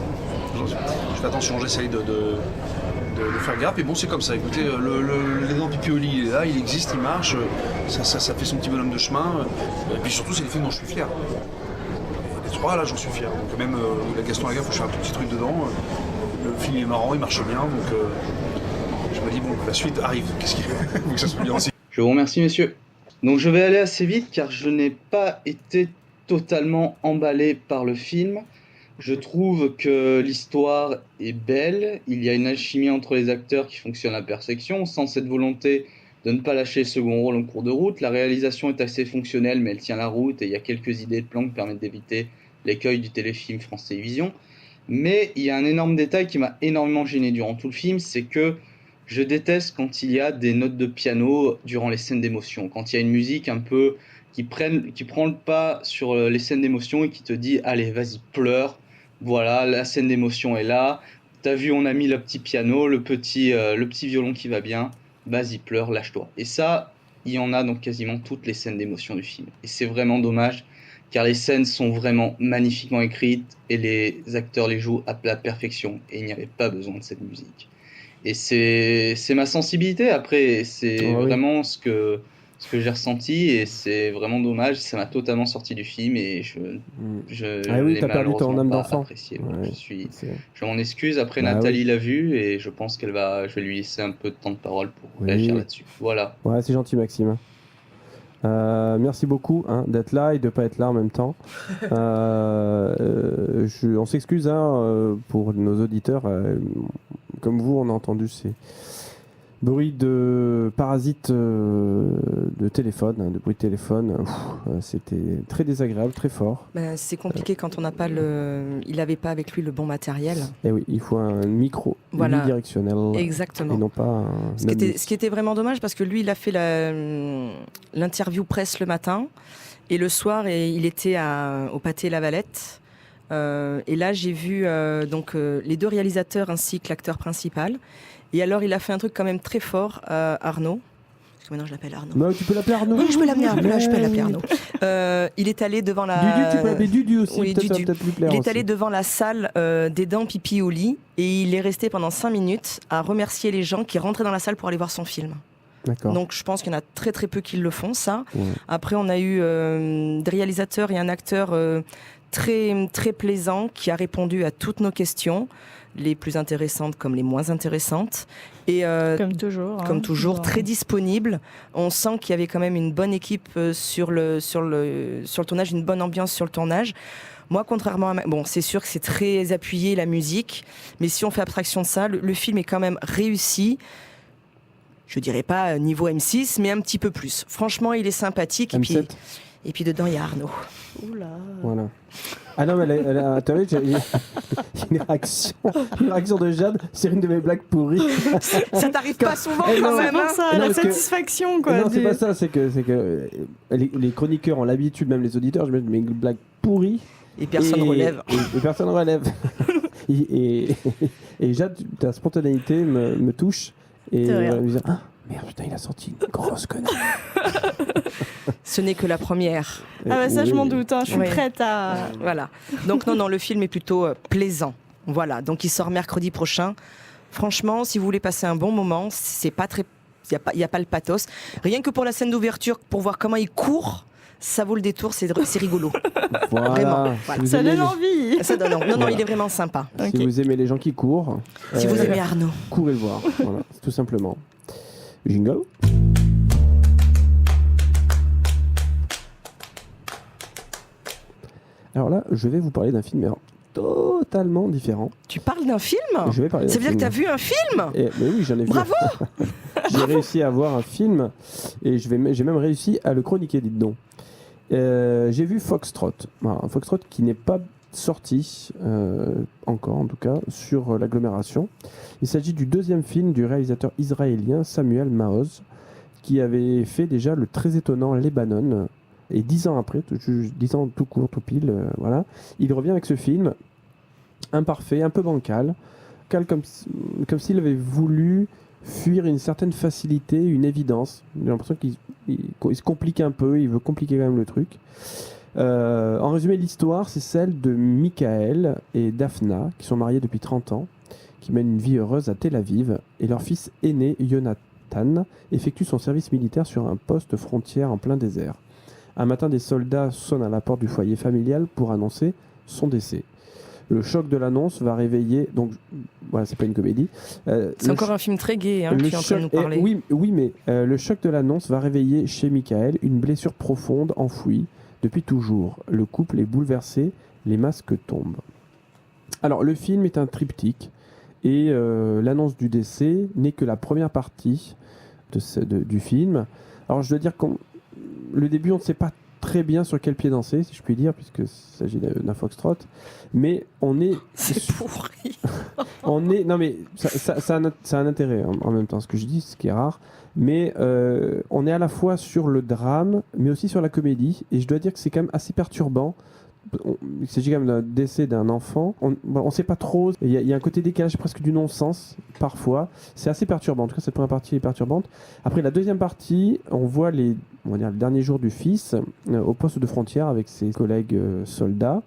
Je fais attention, j'essaye de faire gaffe. Et bon, c'est comme ça. Écoutez, l'élan Pipi au lit, il est là, il existe, il marche. Ça fait son petit bonhomme de chemin. Et puis surtout, c'est des films dont je suis fier. Les 3, là, j'en suis fier. Donc même la Gaston Lagaffe, je fais un tout petit truc dedans. Le film est marrant, il marche bien. Donc je me dis, bon, la suite arrive. Qu'est-ce qu'il faut que ça soit bien aussi. Je vous remercie, messieurs. Donc je vais aller assez vite car je n'ai pas été totalement emballé par le film. Je trouve que l'histoire est belle, il y a une alchimie entre les acteurs qui fonctionne à la perfection, sans cette volonté de ne pas lâcher le second rôle en cours de route. La réalisation est assez fonctionnelle, mais elle tient la route et il y a quelques idées de plans qui permettent d'éviter l'écueil du téléfilm France Télévisions. Mais il y a un énorme détail qui m'a énormément gêné durant tout le film, c'est que je déteste quand il y a des notes de piano durant les scènes d'émotion, quand il y a une musique un peu qui prend le pas sur les scènes d'émotion et qui te dit « Allez, vas-y, pleure ». Voilà, la scène d'émotion est là. T'as vu, on a mis le petit piano, le petit violon qui va bien. Vas-y, pleure, lâche-toi. Et ça, il y en a dans quasiment toutes les scènes d'émotion du film. Et c'est vraiment dommage, car les scènes sont vraiment magnifiquement écrites et les acteurs les jouent à la perfection. Et il n'y avait pas besoin de cette musique. Et c'est ma sensibilité. Après, c'est vraiment ce que j'ai ressenti et c'est vraiment dommage, ça m'a totalement sorti du film et je l'ai t'as perdu ton âme pas d'enfant. apprécié. Ouais, je m'en excuse, après Nathalie l'a vu et je pense je vais lui laisser un peu de temps de parole pour réagir là-dessus. Voilà. Ouais, c'est gentil Maxime. Merci beaucoup d'être là et de ne pas être là en même temps. On s'excuse pour nos auditeurs. Comme vous, on a entendu Bruit de parasites de téléphone, de bruit de téléphone. C'était très désagréable, très fort. C'est compliqué quand on n'a pas il n'avait pas avec lui le bon matériel. Et oui, il faut un micro unidirectionnel. Exactement. Et non pas ce qui était vraiment dommage parce que lui, il a fait l'interview presse le matin et le soir, il était au Pâté Lavalette. Et là, j'ai vu les 2 réalisateurs ainsi que l'acteur principal. Et alors, il a fait un truc quand même très fort, Arnaud. Parce que maintenant, je l'appelle Arnaud. Non, tu peux l'appeler Arnaud. Oui, je peux l'appeler Arnaud. Il est allé devant la... Dudu, tu peux l'appeler Dudu aussi. Oui, Dudu. Peut-être lui plaire il est aussi. allé devant la salle des dents pipi au lit. Et il est resté pendant 5 minutes à remercier les gens qui rentraient dans la salle pour aller voir son film. D'accord. Donc, je pense qu'il y en a très très peu qui le font, ça. Ouais. Après, on a eu des réalisateurs et un acteur très, très plaisant qui a répondu à toutes nos questions, les plus intéressantes comme les moins intéressantes. Et, comme toujours, très disponible. On sent qu'il y avait quand même une bonne équipe sur le tournage, une bonne ambiance sur le tournage. Moi, contrairement à... Bon, c'est sûr que c'est très appuyé, la musique, mais si on fait abstraction de ça, le film est quand même réussi. Je dirais pas niveau M6, mais un petit peu plus. Franchement, il est sympathique. M7. Et puis dedans, il y a Arnaud. Oula. Voilà. Ah non, mais t'as vu, il y a une réaction de Jade sur une de mes blagues pourries. Ça t'arrive pas souvent quand même. C'est pour ça, la satisfaction quoi. Non, c'est pas ça, c'est que les chroniqueurs ont l'habitude, même les auditeurs, je mets mes blagues pourries. Et personne relève. Et personne relève. et Jade, ta spontanéité me touche. Et me dit, ah, merde, putain, il a sorti une grosse connerie. Ce n'est que la première. Ah bah ça, je m'en doute, je suis prête à... Voilà. Donc non, le film est plutôt plaisant. Voilà, donc il sort mercredi prochain. Franchement, si vous voulez passer un bon moment, c'est pas très... Il n'y a pas le pathos. Rien que pour la scène d'ouverture, pour voir comment il court, ça vaut le détour, c'est rigolo. Voilà. Vraiment. Voilà. Ça donne envie. Ça donne envie. Non, il est vraiment sympa. Si vous aimez les gens qui courent... Si vous aimez Arnaud. Courez le voir, voilà, tout simplement. Jingle. Alors là, je vais vous parler d'un film totalement différent. Tu parles d'un film ? Je vais parler d'un Ça veut dire film. que tu as vu un film ? Mais oui, j'en ai vu. Bravo. J'ai réussi à voir un film et j'ai même réussi à le chroniquer, dites donc. J'ai vu Foxtrot. Voilà, un Foxtrot qui n'est pas sorti, encore en tout cas, sur l'agglomération. Il s'agit du 2e film du réalisateur israélien Samuel Maoz, qui avait fait déjà le très étonnant Lebanon. Et 10 ans après, 10 ans tout court, tout pile, voilà, il revient avec ce film imparfait, un peu bancal comme s'il avait voulu fuir une certaine facilité, une évidence. J'ai l'impression qu'il se complique un peu, il veut compliquer quand même le truc. En résumé, l'histoire, c'est celle de Michael et Daphna, qui sont mariés depuis 30 ans, qui mènent une vie heureuse à Tel Aviv, et leur fils aîné, Jonathan, effectue son service militaire sur un poste frontière en plein désert. Un matin, des soldats sonnent à la porte du foyer familial pour annoncer son décès. Le choc de l'annonce va réveiller... Donc, voilà, c'est pas une comédie. C'est encore un film très gai, tu es en train de nous parler. Oui, mais le choc de l'annonce va réveiller chez Michael une blessure profonde enfouie depuis toujours. Le couple est bouleversé, les masques tombent. Alors, le film est un triptyque et l'annonce du décès n'est que la première partie du film. Alors, je dois dire que le début, on ne sait pas très bien sur quel pied danser, si je puis dire, puisqu'il s'agit d'un foxtrot, mais on est... C'est pourri. Non mais ça a un intérêt en même temps, ce que je dis, ce qui est rare, mais on est à la fois sur le drame, mais aussi sur la comédie, et je dois dire que c'est quand même assez perturbant. Il s'agit quand même d'un décès d'un enfant. On ne sait pas trop. Il y a un côté décalage, presque du non-sens, parfois. C'est assez perturbant. En tout cas, cette première partie est perturbante. Après, la deuxième partie, on voit les derniers jours du fils au poste de frontière avec ses collègues soldats.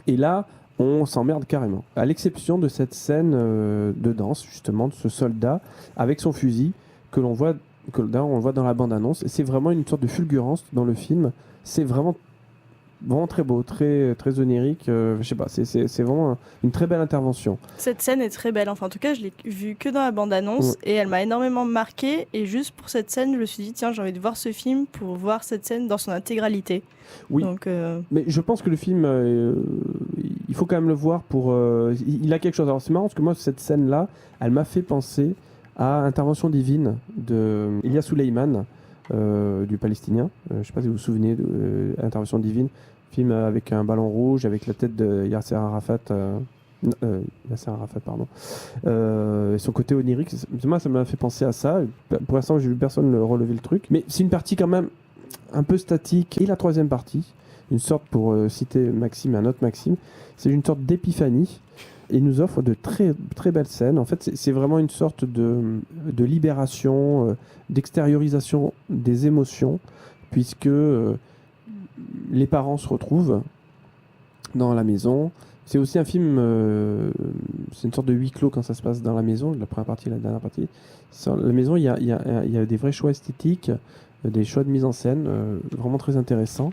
Et là, on s'emmerde carrément. À l'exception de cette scène de danse, justement, de ce soldat avec son fusil que l'on voit dans la bande-annonce. Et c'est vraiment une sorte de fulgurance dans le film. C'est vraiment très beau, très, très onirique. Je sais pas, c'est vraiment une très belle intervention. Cette scène est très belle. Enfin, en tout cas, je l'ai vue que dans la bande-annonce et elle m'a énormément marquée. Et juste pour cette scène, je me suis dit, tiens, j'ai envie de voir ce film pour voir cette scène dans son intégralité. Oui, donc, mais je pense que le film, il faut quand même le voir pour... il a quelque chose. Alors c'est marrant parce que moi, cette scène-là, elle m'a fait penser à Intervention divine de Ilia Souleyman, du Palestinien. Je ne sais pas si vous vous souvenez de Intervention divine, film avec un ballon rouge, avec la tête de Yasser Arafat. Et son côté onirique, moi ça m'a fait penser à ça. Pour l'instant j'ai vu personne relever le truc, mais c'est une partie quand même un peu statique. Et la troisième partie, une sorte, pour citer Maxime, un autre Maxime, c'est une sorte d'épiphanie. Il nous offre de très, très belles scènes. En fait, c'est vraiment une sorte de libération, d'extériorisation des émotions, puisque les parents se retrouvent dans la maison. C'est aussi un film, c'est une sorte de huis clos quand ça se passe dans la maison, la première partie et la dernière partie. Dans la maison, il y a des vrais choix esthétiques, des choix de mise en scène vraiment très intéressants.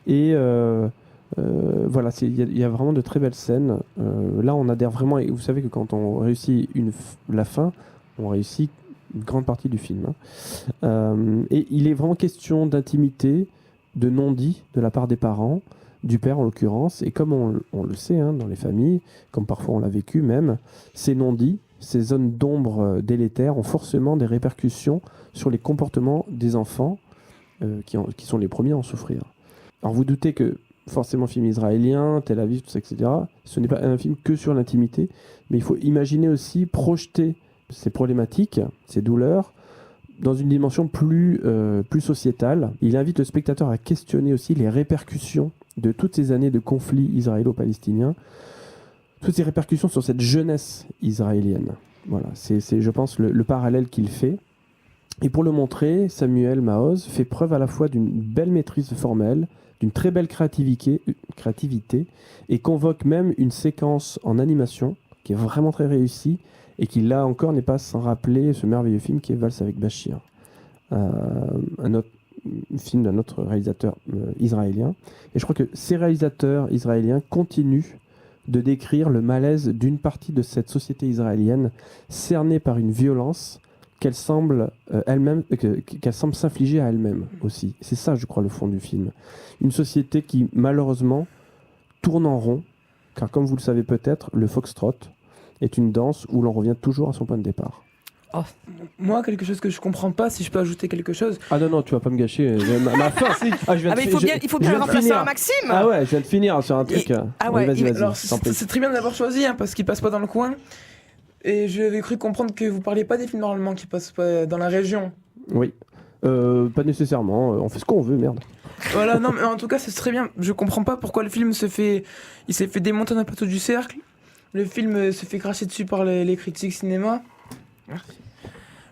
Et voilà, il y a vraiment de très belles scènes. Là, on adhère vraiment. Et vous savez que quand on réussit la fin, on réussit une grande partie du film. Et il est vraiment question d'intimité, de non-dit de la part des parents, du père en l'occurrence. Et comme on le sait dans les familles, comme parfois on l'a vécu même, ces non-dits, ces zones d'ombre délétères ont forcément des répercussions sur les comportements des enfants qui sont les premiers à en souffrir. Alors vous doutez que forcément film israélien, Tel Aviv, tout ça, etc., ce n'est pas un film que sur l'intimité, mais il faut imaginer aussi projeter ces problématiques, ces douleurs, dans une dimension plus sociétale. Il invite le spectateur à questionner aussi les répercussions de toutes ces années de conflits israélo-palestiniens, toutes ces répercussions sur cette jeunesse israélienne. Voilà, c'est je pense, le parallèle qu'il fait. Et pour le montrer, Samuel Maoz fait preuve à la fois d'une belle maîtrise formelle, d'une très belle créativité, et convoque même une séquence en animation qui est vraiment très réussie, et qui là encore n'est pas sans rappeler ce merveilleux film qui est Valse avec Bachir, un autre film d'un autre réalisateur israélien. Et je crois que ces réalisateurs israéliens continuent de décrire le malaise d'une partie de cette société israélienne cernée par une violence qu'elle semble s'infliger à elle-même aussi. C'est ça, je crois, le fond du film. Une société qui, malheureusement, tourne en rond, car comme vous le savez peut-être, le foxtrot est une danse où l'on revient toujours à son point de départ. Oh. Moi, quelque chose que je comprends pas, si je peux ajouter quelque chose. Ah non, tu vas pas me gâcher ma fin. Il faut bien le remplacer par Maxime. Ah ouais, je viens de finir sur un truc. Vas-y, alors, c'est très bien de l'avoir choisi, parce qu'il passe pas dans le coin. Et j'avais cru comprendre que vous parliez pas des films normalement qui passent pas dans la région. Oui. Pas nécessairement. On fait ce qu'on veut, merde. Voilà, non, mais en tout cas, c'est très bien. Je comprends pas pourquoi le film s'est fait démonter dans le plateau du Cercle. Le film se fait cracher dessus par les critiques cinéma.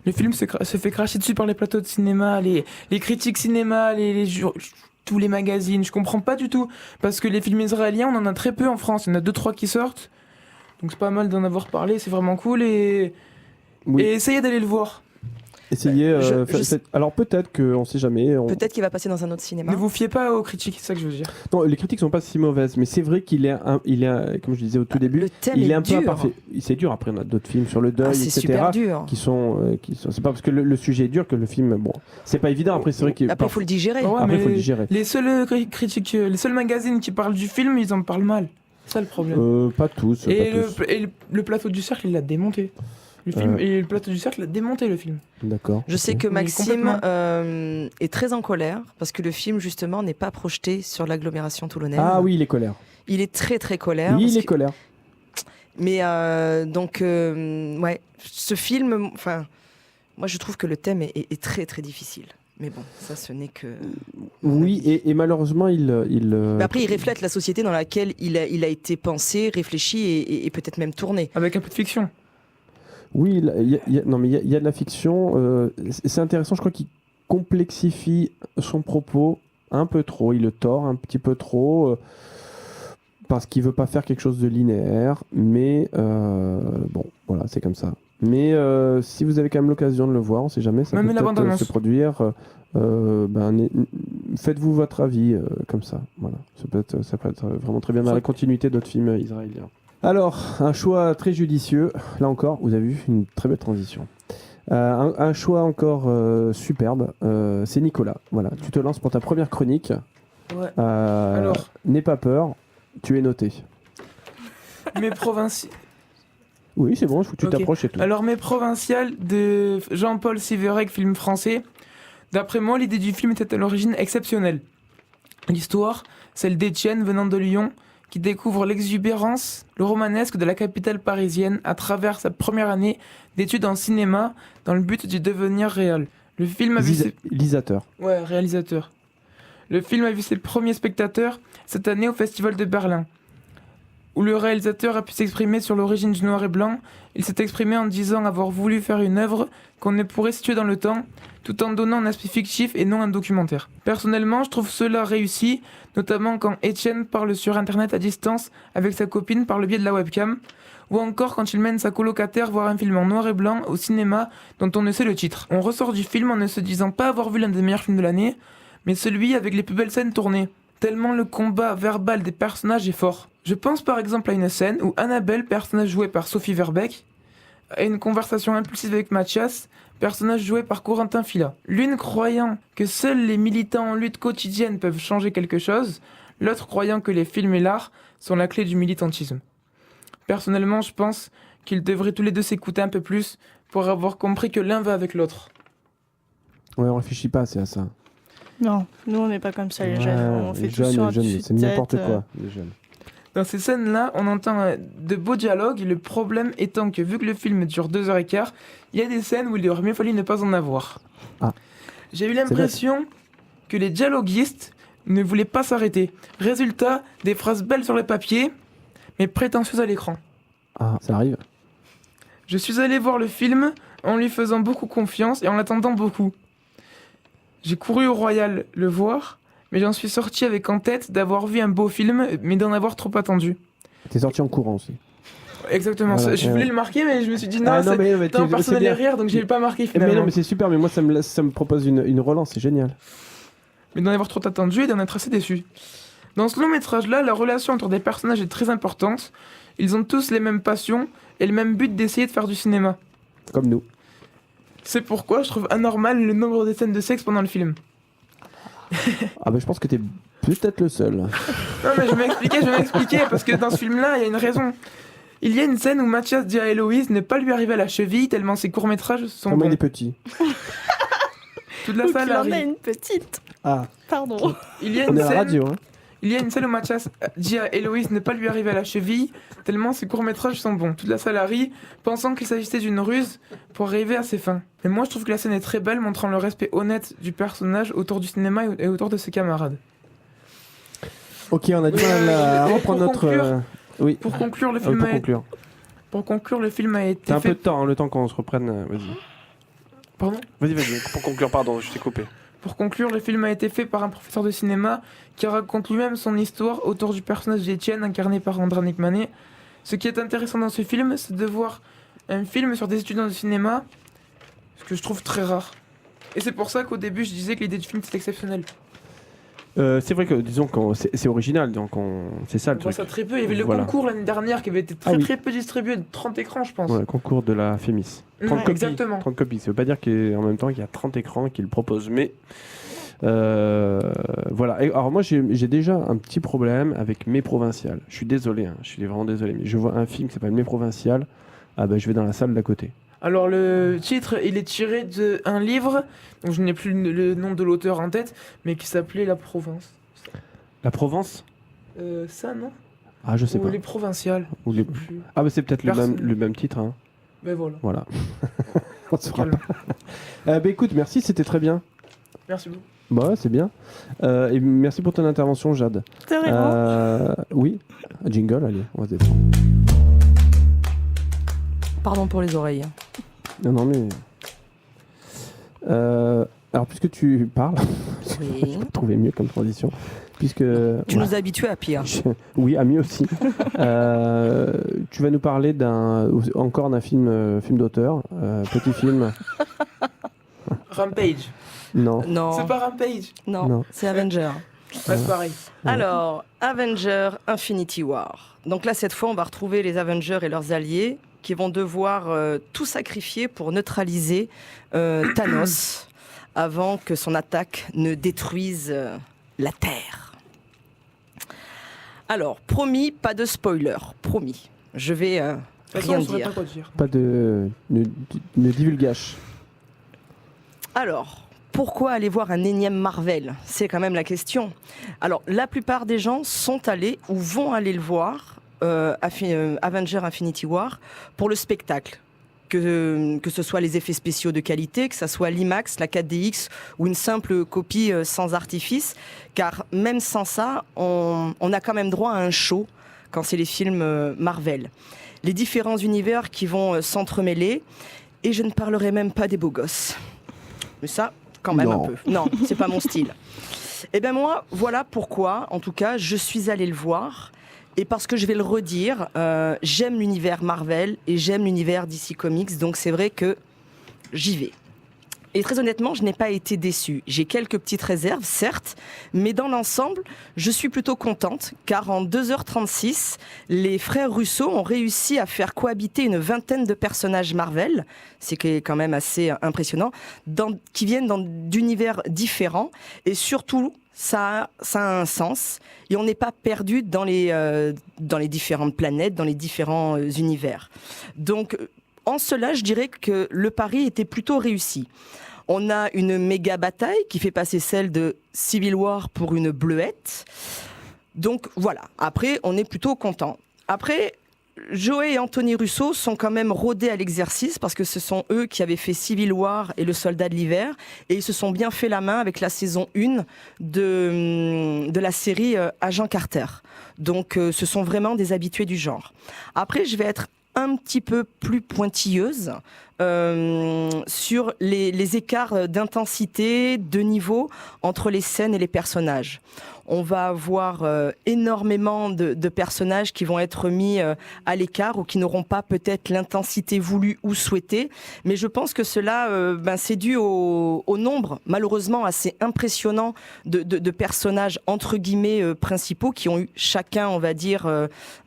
Le film se fait cracher dessus par les plateaux de cinéma, les critiques cinéma, tous les magazines. Je comprends pas du tout. Parce que les films israéliens, on en a très peu en France. Il y en a 2-3 qui sortent. Donc c'est pas mal d'en avoir parlé, c'est vraiment cool. Et essayez d'aller le voir. Essayez. Alors peut-être qu'on sait jamais. Peut-être qu'il va passer dans un autre cinéma. Ne vous fiez pas aux critiques, c'est ça que je veux dire. Non, les critiques sont pas si mauvaises, mais c'est vrai qu'il est, comme je disais au tout début, le thème il est un dur. peu imparfait. C'est dur. Après, on a d'autres films sur le deuil, c'est etc. super dur. Qui sont. C'est pas parce que le sujet est dur que le film. Bon, c'est pas évident. Après, c'est vrai qu'il. Après, il faut le digérer. Ouais, après, il faut le digérer. Les seuls critiques, les seuls magazines qui parlent du film, ils en parlent mal. C'est ça le problème. Pas tous. Et le plateau du Cercle, il l'a démonté. Le film et le plateau du Cercle a démonté le film. D'accord. Je sais que Maxime est très en colère parce que le film justement n'est pas projeté sur l'agglomération toulonnaise. Ah oui, il est colère. Il est très très colère. Oui, il est colère. Mais ouais, ce film, enfin, moi je trouve que le thème est très très difficile. Mais bon, ça ce n'est que... Oui, et malheureusement, Mais après, il reflète la société dans laquelle il a été pensé, réfléchi et peut-être même tourné. Avec un peu de fiction. Oui, il y a de la fiction. C'est intéressant, je crois qu'il complexifie son propos un peu trop. Il le tord un petit peu trop parce qu'il veut pas faire quelque chose de linéaire. Mais bon, voilà, c'est comme ça. Mais si vous avez quand même l'occasion de le voir, on sait jamais, ça peut peut-être se produire. Faites-vous votre avis comme ça. Voilà, ça peut être vraiment très bien dans la continuité d'autres films israéliens. Alors, un choix très judicieux. Là encore, vous avez vu une très belle transition. Un choix encore superbe. C'est Nicolas. Voilà, tu te lances pour ta première chronique. Ouais. Alors, n'aie pas peur, tu es noté. Mes provinciaux. Oui, c'est bon, il faut que tu Ok. t'approches et tout. Alors, mes provinciales de Jean-Paul Sévérec, film français. D'après moi, l'idée du film était à l'origine exceptionnelle. L'histoire, celle d'Étienne venant de Lyon, qui découvre l'exubérance, le romanesque de la capitale parisienne à travers sa première année d'études en cinéma dans le but d'y devenir réel. Le film a vu ses... Réalisateur. Ouais, réalisateur. Le film a vu ses premiers spectateurs cette année au Festival de Berlin, où le réalisateur a pu s'exprimer sur l'origine du noir et blanc. Il s'est exprimé en disant avoir voulu faire une œuvre qu'on ne pourrait situer dans le temps, tout en donnant un aspect fictif et non un documentaire. Personnellement, je trouve cela réussi, notamment quand Étienne parle sur internet à distance avec sa copine par le biais de la webcam, ou encore quand il mène sa colocataire voir un film en noir et blanc au cinéma dont on ne sait le titre. On ressort du film en ne se disant pas avoir vu l'un des meilleurs films de l'année, mais celui avec les plus belles scènes tournées, tellement le combat verbal des personnages est fort. Je pense par exemple à une scène où Annabelle, personnage joué par Sophie Verbeek, a une conversation impulsive avec Mathias, personnage joué par Corentin Fila. L'une croyant que seuls les militants en lutte quotidienne peuvent changer quelque chose, l'autre croyant que les films et l'art sont la clé du militantisme. Personnellement, je pense qu'ils devraient tous les deux s'écouter un peu plus pour avoir compris que l'un va avec l'autre. Ouais, on réfléchit pas assez à ça. Non, nous on n'est pas comme ça les Ouais, jeunes. On fait les tout jeunes, sur un les jeunes, dessus de c'est n'importe tête, quoi, les jeunes. Dans ces scènes-là, on entend de beaux dialogues, le problème étant que vu que le film dure 2h15, il y a des scènes où il aurait mieux fallu ne pas en avoir. Ah. J'ai eu l'impression que les dialoguistes ne voulaient pas s'arrêter. Résultat, des phrases belles sur le papier, mais prétentieuses à l'écran. Ah, ça arrive. Je suis allé voir le film en lui faisant beaucoup confiance et en l'attendant beaucoup. J'ai couru au Royal le voir, mais j'en suis sorti avec en tête d'avoir vu un beau film, mais d'en avoir trop attendu. T'es sorti en courant aussi. Exactement, Voilà, je voulais le marquer, mais je me suis dit non, Ah, non, mais tant personne c'est n'allait bien. rire, donc je l'ai pas marqué Mais finalement. non, mais c'est super, mais moi ça me propose une relance, c'est génial. Mais d'en avoir trop attendu et d'en être assez déçu. Dans ce long métrage-là, la relation entre des personnages est très importante. Ils ont tous les mêmes passions et le même but d'essayer de faire du cinéma. Comme nous. C'est pourquoi je trouve anormal le nombre de scènes de sexe pendant le film. Ah bah je pense que t'es peut-être le seul. Non mais je vais m'expliquer, parce que dans ce film-là, il y a une raison. Il y a une scène où Mathias dit à Héloïse ne pas lui arriver à la cheville tellement ses courts-métrages sont Comment bons. il est petit. Toute la Ou salle qu'il en arrive. a une petite. Ah, Pardon. Il y a on une est à la scène... radio, hein. Il y a une scène où Mathias dit à Héloïse ne pas lui arriver à la cheville, tellement ses courts-métrages sont bons. Toute la salle rit, pensant qu'il s'agissait d'une ruse pour arriver à ses fins. Mais moi je trouve que la scène est très belle, montrant le respect honnête du personnage autour du cinéma et autour de ses camarades. Ok, on a du mal à et reprendre pour notre... conclure- Oui, Pour conclure, le pour film, conclure. le film a été T'as un peu fait... de temps, hein, le temps qu'on se reprenne. Vas-y. Pardon Vas-y, pour conclure, pardon, je t'ai coupé. Pour conclure, le film a été fait par un professeur de cinéma qui raconte lui-même son histoire autour du personnage d'Étienne incarné par Andranik Mané. Ce qui est intéressant dans ce film, c'est de voir un film sur des étudiants de cinéma, ce que je trouve très rare. Et c'est pour ça qu'au début, je disais que l'idée du film c'était exceptionnel. C'est vrai que, disons, c'est original, donc c'est ça On le voit truc. ça très peu. Il y avait le Voilà. concours l'année dernière qui avait été très Ah oui. très peu distribué, de 30 écrans je pense. Ouais, le concours de la Fémis. 30 Ouais, copies. exactement. 30 copies. Ça veut pas dire qu'en même temps qu'il y a 30 écrans qui le proposent, mais voilà. Et alors moi j'ai déjà un petit problème avec Mes Provinciales. Je suis désolé, hein, je suis vraiment désolé, mais je vois un film qui s'appelle Mes Provinciales, ah ben je vais dans la salle d'à côté. Alors le titre, il est tiré d'un livre, dont je n'ai plus le nom de l'auteur en tête, mais qui s'appelait La Provence. La Provence? Ça non? Ah je sais Ou pas. Les Provinciales. Ou les... Plus. Ah bah c'est peut-être Personne. le même titre. Hein. Ben voilà. Voilà. On saura Calme. pas. Bah écoute, merci, c'était très bien. Merci beaucoup. Bah ouais, c'est bien. Et merci pour ton intervention, Jade. C'est vraiment. Oui, jingle, allez, on va se défendre. Pardon pour les oreilles. Non, mais. Alors, puisque tu parles, Oui. je vais trouver mieux comme transition. Puisque. Tu voilà. nous as habitués à pire. Oui, à mieux aussi. Tu vas nous parler encore d'un film d'auteur, petit film. Rampage. Non. Non, C'est pas Rampage. non, Non. c'est Avenger. Ouais, c'est pareil. Alors, Avenger Infinity War. Donc là, cette fois, on va retrouver les Avengers et leurs alliés qui vont devoir tout sacrifier pour neutraliser Thanos avant que son attaque ne détruise la Terre. Alors, promis, pas de spoiler, promis. Je vais toute façon, rien on saurait dire. pas quoi dire. Pas de divulgage. Alors, pourquoi aller voir un énième Marvel? C'est quand même la question. Alors, la plupart des gens sont allés ou vont aller le voir, Avengers Infinity War, pour le spectacle. Que ce soit les effets spéciaux de qualité, que ce soit l'IMAX, la 4DX ou une simple copie sans artifice. Car même sans ça, on a quand même droit à un show quand c'est les films Marvel. Les différents univers qui vont s'entremêler. Et je ne parlerai même pas des beaux gosses. Mais ça, quand même Non. un peu. Non, c'est pas mon style. Eh bien moi, voilà pourquoi, en tout cas, je suis allée le voir. Et parce que je vais le redire, j'aime l'univers Marvel et j'aime l'univers DC Comics. Donc c'est vrai que j'y vais. Et très honnêtement, je n'ai pas été déçue. J'ai quelques petites réserves, certes, mais dans l'ensemble, je suis plutôt contente, car en 2h36, les frères Russo ont réussi à faire cohabiter une vingtaine de personnages Marvel, c'est quand même assez impressionnant, qui viennent d'univers différents, et surtout, ça a un sens, et on n'est pas perdu dans les différentes planètes, dans les différents univers. Donc, en cela, je dirais que le pari était plutôt réussi. On a une méga bataille qui fait passer celle de Civil War pour une bleuette. Donc voilà, après, on est plutôt content. Après, Joey et Anthony Russo sont quand même rodés à l'exercice parce que ce sont eux qui avaient fait Civil War et Le Soldat de l'Hiver et ils se sont bien fait la main avec la saison 1 de la série Agent Carter. Donc ce sont vraiment des habitués du genre. Après, je vais être un petit peu plus pointilleuse sur les écarts d'intensité, de niveau entre les scènes et les personnages. On va avoir énormément de personnages qui vont être mis à l'écart ou qui n'auront pas peut-être l'intensité voulue ou souhaitée. Mais je pense que cela, c'est dû au nombre, malheureusement, assez impressionnant de personnages, entre guillemets, principaux qui ont eu chacun, on va dire,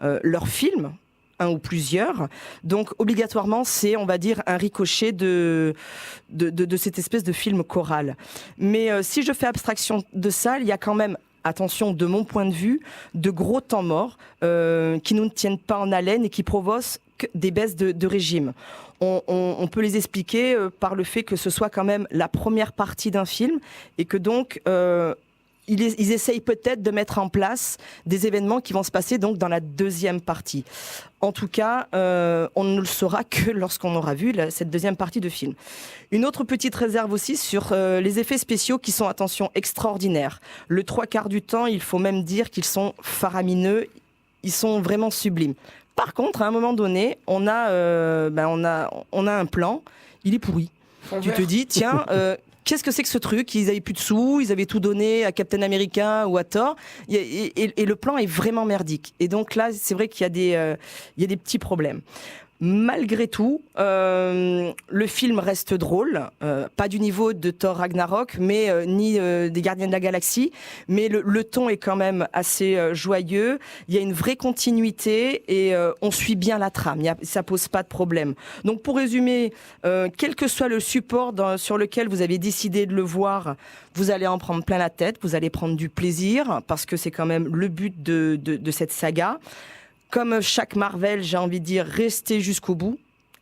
leur film, un ou plusieurs. Donc, obligatoirement, c'est, on va dire, un ricochet de cette espèce de film choral. Mais si je fais abstraction de ça, il y a quand même, attention, de mon point de vue, de gros temps morts qui nous ne tiennent pas en haleine et qui provoquent des baisses de régime. On peut les expliquer par le fait que ce soit quand même la première partie d'un film et que donc ils essayent peut-être de mettre en place des événements qui vont se passer donc dans la deuxième partie. En tout cas, on ne le saura que lorsqu'on aura vu cette deuxième partie de film. Une autre petite réserve aussi sur les effets spéciaux qui sont, attention, extraordinaires. Le 3/4 du temps, il faut même dire qu'ils sont faramineux, ils sont vraiment sublimes. Par contre, à un moment donné, on a un plan, il est pourri. Tu te dis, tiens... qu'est-ce que c'est que ce truc? Ils avaient plus de sous, ils avaient tout donné à Captain America ou à Thor, et le plan est vraiment merdique. Et donc là, c'est vrai qu'il y a des petits problèmes. Malgré tout, le film reste drôle, pas du niveau de Thor Ragnarok, mais ni des Gardiens de la Galaxie, mais le ton est quand même assez joyeux. Il y a une vraie continuité et on suit bien la trame. Ça pose pas de problème. Donc pour résumer, quel que soit le support sur lequel vous avez décidé de le voir, vous allez en prendre plein la tête, vous allez prendre du plaisir parce que c'est quand même le but de cette saga. Comme chaque Marvel, j'ai envie de dire, restez jusqu'au bout.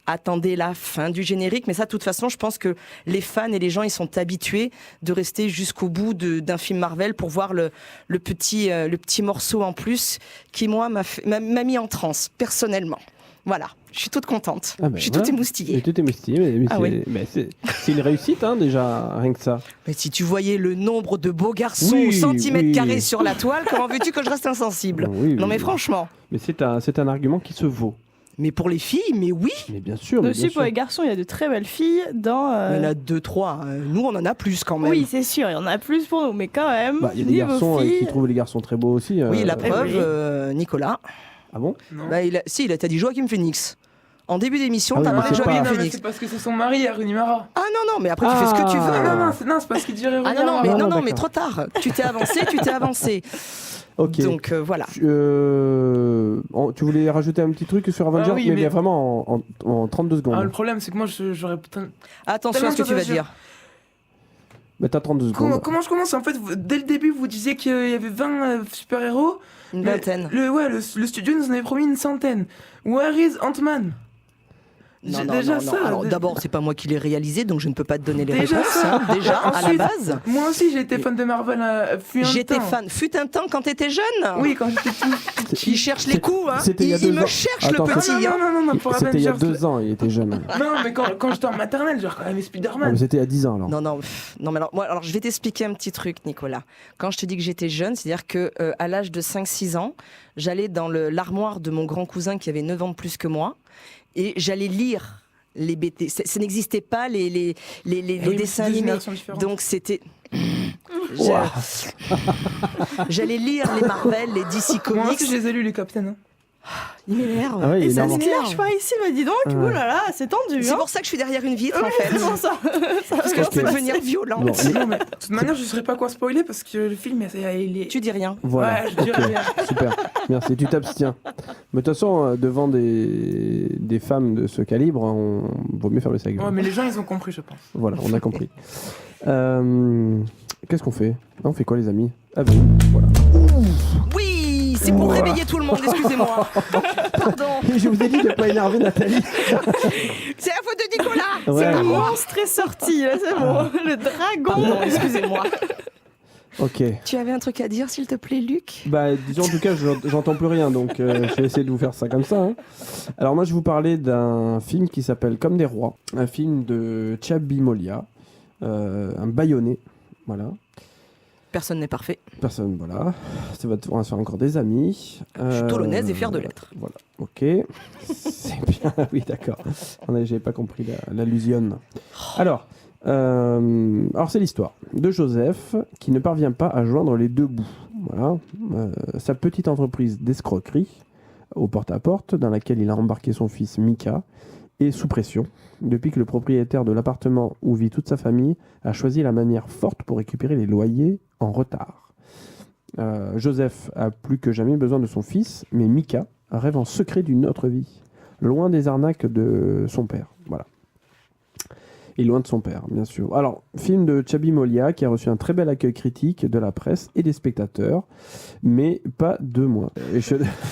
Attendez la fin du générique. Mais ça, de toute façon, je pense que les fans et les gens, ils sont habitués de rester jusqu'au bout d'un film Marvel pour voir le petit morceau en plus qui, moi, m'a mis en transe, personnellement. Voilà, je suis toute contente. Ah ben je suis voilà. toute émoustillée. Toute émoustillée, mais c'est une réussite déjà, rien que ça. Mais si tu voyais le nombre de beaux garçons au centimètre carré sur la toile, comment veux-tu que je reste insensible? Non mais franchement. Mais c'est un argument qui se vaut. Mais pour les filles, mais oui. Mais bien sûr. Mais aussi pour les garçons, il y a de très belles filles dans... Il y en a 2-3. Nous, on en a plus quand même. Oui, c'est sûr, il y en a plus pour nous, mais quand même. Il y a des garçons qui trouvent les garçons très beaux aussi. Oui, la preuve, Nicolas. Ah bon? T'as dit Joaquin Phoenix. En début d'émission, t'as parlé de Joaquin Phoenix. C'est parce que c'est son mari, Arunimara. Ah non, mais après tu fais ce que tu veux. Non, c'est parce qu'il dirait Ah non, mais trop tard. Tu t'es avancé. Ok. Donc voilà. Tu voulais rajouter un petit truc sur Avengers, mais il y a vraiment en 32 secondes. Le problème, c'est que moi, j'aurais putain... Attention à ce que tu vas dire. Bah t'as 32 secondes. Comment je commence? En fait, dès le début, vous disiez qu'il y avait 20 super-héros. Une vingtaine. Le studio nous en avait promis une centaine. Where is Ant-Man? Non. Ça. Alors, d'abord, c'est pas moi qui l'ai réalisé, donc je ne peux pas te donner les Déjà réponses. ça. Déjà, à la Ensuite, base. Moi aussi, j'étais fan de Marvel. J'étais fan. Fut un temps quand t'étais jeune. Oui, quand j'étais tout. Il cherche les coups, hein. C'était il y a 2 me ans. cherche Attends, le petit. Non, pour C'était il y a Avengers. 2 ans, il était jeune. Non, mais quand j'étais en maternelle, genre quand même Ah, Spider-Man. mais c'était il y a 10 ans alors. Non, mais alors je vais t'expliquer un petit truc, Nicolas. Quand je te dis que j'étais jeune, c'est-à-dire que à l'âge de 5-6 ans, j'allais dans l'armoire de mon grand cousin qui avait 9 ans de plus que moi, et j'allais lire les BT. Ça n'existait pas les dessins animés. Donc c'était. J'allais lire les Marvel, les DC Comics. Moi aussi, je les ai lus, les Captain. Hein. Il m'énerve. Ah ouais, il Et est ça énorme. s'énerve pas ici, bah dis donc, Ouais. oh là là, c'est tendu. C'est hein. pour ça que je suis derrière une vitre, en Ouais, fait. c'est pour ça. Parce que je peux Ok. devenir violente. Bon, mais- Non, mais de toute manière, je ne saurais pas quoi spoiler parce que le film, il est. Tu dis rien. Voilà. Ouais, je dirais rien. Super, merci, tu t'abstiens. Mais de toute façon, devant des femmes de ce calibre, on vaut mieux fermer sa gueule. Ouais, mais les gens, ils ont compris, je pense. Voilà, on a compris. Qu'est-ce qu'on fait? On fait quoi, les amis? Ah bon, voilà. Oui, c'est pour réveiller tout le monde, excusez-moi. Pardon. Je vous ai dit de ne pas énerver Nathalie. C'est la faute de Nicolas. Ouais. Le monstre est sorti, là, c'est bon. Le dragon. Pardon, excusez-moi. Ok. Tu avais un truc à dire, s'il te plaît, Luc? Bah, disons en tout cas, j'entends plus rien, donc je vais essayer de vous faire ça comme ça. Hein. Alors moi, je vais vous parler d'un film qui s'appelle Comme des rois, un film de Tchabi Molia, un Bayonnais, voilà. Personne n'est parfait. Personne, voilà. On va se faire encore des amis. Je suis toulonnaise et fière de l'être. Voilà, ok. C'est bien, oui, d'accord. J'avais pas compris l'allusion. Alors c'est l'histoire de Joseph qui ne parvient pas à joindre les deux bouts. Voilà. Sa petite entreprise d'escroquerie au porte-à-porte dans laquelle il a embarqué son fils Mika est sous pression depuis que le propriétaire de l'appartement où vit toute sa famille a choisi la manière forte pour récupérer les loyers en retard. Joseph a plus que jamais besoin de son fils, mais Mika rêve en secret d'une autre vie, loin des arnaques de son père. Voilà. Et loin de son père, bien sûr. Alors, film de Tchabi Molia qui a reçu un très bel accueil critique de la presse et des spectateurs, mais pas de moi.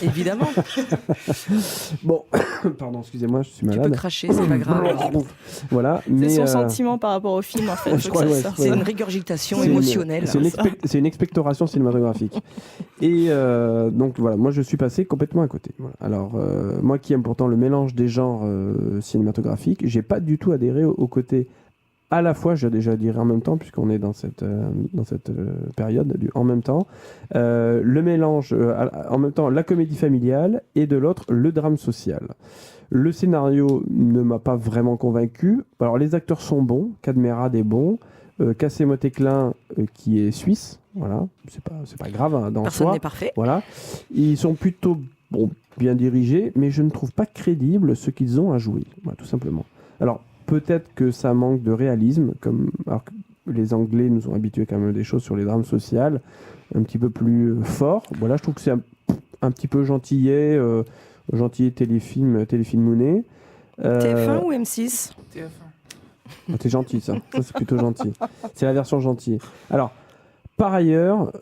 Évidemment. Bon, pardon, excusez-moi, je suis Tu malade. peux cracher, c'est pas grave. Voilà, C'est mais son sentiment par rapport au film, en fait. je faut crois, que ça ouais, sorte. C'est une régurgitation c'est émotionnelle. c'est une expectoration cinématographique. Et donc voilà, moi je suis passé complètement à côté. Voilà. Alors, moi qui aime pourtant le mélange des genres cinématographiques, j'ai pas du tout adhéré au côté à la fois, je déjà dirais en même temps, puisqu'on est dans cette période du en même temps, le mélange, en même temps la comédie familiale et de l'autre le drame social. Le scénario ne m'a pas vraiment convaincu. Alors les acteurs sont bons, Cadmerade est bon, Kassem Moteklein qui est suisse, voilà, c'est pas grave hein, dans Personne soi. n'est parfait. Voilà, ils sont plutôt bien dirigés, mais je ne trouve pas crédible ce qu'ils ont à jouer, voilà, tout simplement. Alors peut-être que ça manque de réalisme, alors que les Anglais nous ont habitués quand même à des choses sur les drames sociales un petit peu plus forts. Voilà, je trouve que c'est un petit peu gentillet téléfilm mounet. TF1 ou M6? TF1. T'es gentil, ça c'est plutôt gentil. C'est la version gentille. Alors, par ailleurs,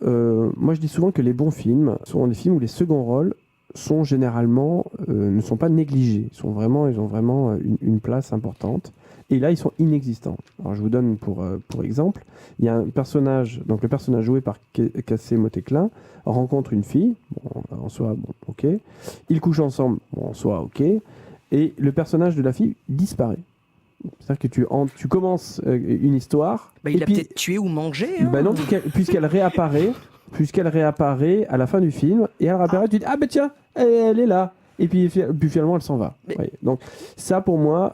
moi je dis souvent que les bons films sont des films où les seconds rôles sont généralement ne sont pas négligés. Ils ont vraiment une place importante. Et là, ils sont inexistants. Alors, je vous donne pour exemple, il y a un personnage, donc le personnage joué par Kassem Moteklein rencontre une fille, bon, en soi, bon, ok. Ils couchent ensemble, bon, en soi, ok. Et le personnage de la fille disparaît. C'est-à-dire que tu commences une histoire. Bah, il et a puis, peut-être tué ou mangé. Hein. bah non, puisqu'elle réapparaît à la fin du film, et elle réapparaît, tu dis ah ben tiens, elle est là. Et puis finalement elle s'en va. Mais... Ouais. Donc ça pour moi,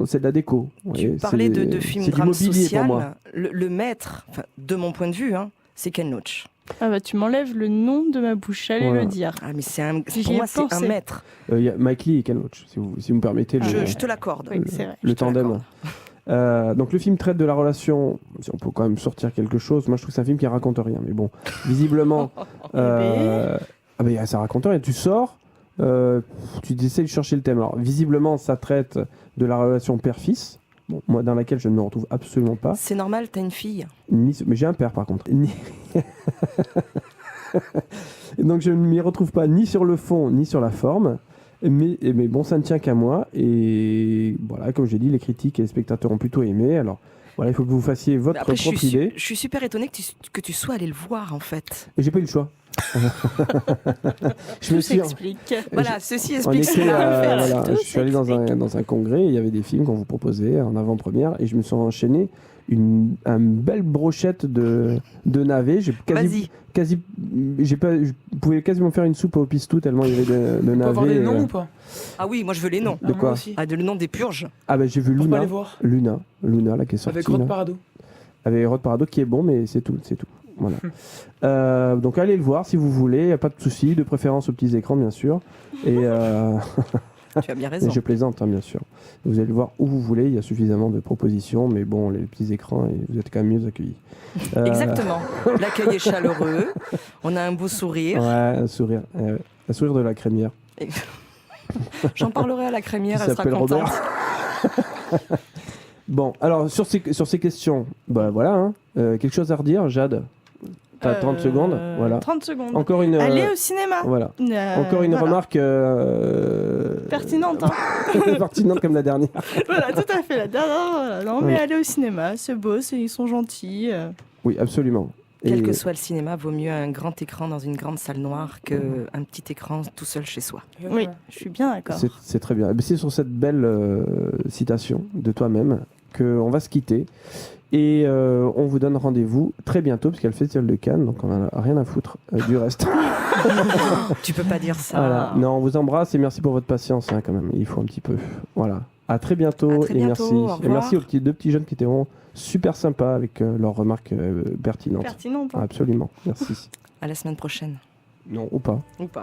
c'est de la déco. Tu parlais de films c'est du drame mobilier pour moi. social. Le maître, de mon point de vue, hein, c'est Ken Loach. Ah bah tu m'enlèves le nom de ma bouche, j'allais Voilà. le dire. Ah mais J'y pour ai moi c'est un pensé. maître. Il y a Mike Lee et Ken Loach, si vous me permettez. Je te l'accorde. Oui, c'est vrai. Le Je te tandem. Donc le film traite de la relation, si on peut quand même sortir quelque chose, moi je trouve que c'est un film qui raconte rien, mais bon, visiblement, ça raconte rien, tu sors, tu essaies de chercher le thème, alors visiblement ça traite de la relation père-fils, bon, moi dans laquelle je ne me retrouve absolument pas. C'est normal, t'as une fille. Mais j'ai un père par contre. Et donc je ne m'y retrouve pas ni sur le fond ni sur la forme. Mais bon, ça ne tient qu'à moi. Et voilà, comme j'ai dit, les critiques et les spectateurs ont plutôt aimé. Alors voilà, il faut que vous fassiez votre Après, propre idée. je suis super étonnée que tu sois allé le voir, en fait. Et j'ai pas eu le choix. Je me Tout suis s'explique. Voilà, ceci on explique était, cela. voilà, Tout je suis allé dans un congrès, il y avait des films qu'on vous proposait en avant-première et je me suis enchaîné une belle brochette de navets. Je pouvais quasiment faire une soupe au pistou tellement il y avait de On peut avoir navets. des noms ou pas? Ah oui, moi je veux les noms. De Moi quoi? aussi. Ah, le nom des purges. Ah bah j'ai vu Pour pas Luna. les voir. Luna, là qui est sortie. Avec Rod là. Parado. Avec Rod Parado qui est bon, mais c'est tout. Voilà. Donc allez le voir si vous voulez, y a pas de souci, de préférence aux petits écrans bien sûr. Et Tu as bien raison. et je plaisante, hein, bien sûr. Vous allez le voir où vous voulez, il y a suffisamment de propositions, mais bon, les petits écrans, vous êtes quand même mieux accueillis. Exactement. L'accueil est chaleureux. On a un beau sourire. Ouais, un sourire. Un sourire de la crémière. J'en parlerai à la crémière, Qui elle sera s'appelle contente. Robert. Bon, alors sur ces questions, bah voilà, hein, quelque chose à redire, Jade? T'as 30 secondes, voilà. 30 secondes. Encore une. Allez au cinéma. Voilà. Encore une voilà. remarque Pertinente, hein. pertinente comme la dernière. Voilà, tout à fait. La dernière, voilà. Non, mais Oui. allez au cinéma, c'est beau, ils sont gentils. Oui, absolument. Quel Et- que soit le cinéma, vaut mieux un grand écran dans une grande salle noire qu'un petit écran tout seul chez soi. Oui, je suis bien d'accord. C'est très bien. Eh bien, c'est sur cette belle citation de toi-même qu'on va se quitter. Et on vous donne rendez-vous très bientôt, parce qu'il y a le Festival de Cannes, donc on n'a rien à foutre du reste. Tu peux pas dire ça. Voilà. Non, on vous embrasse et merci pour votre patience, hein, quand même. Il faut un petit peu. Voilà. À très bientôt, À très et bientôt, merci. au Et revoir. merci aux deux petits jeunes qui étaient vraiment super sympas avec leurs remarques pertinentes. Pertinente. Hein. Absolument. Merci. À la semaine prochaine. Non, ou pas. Ou pas.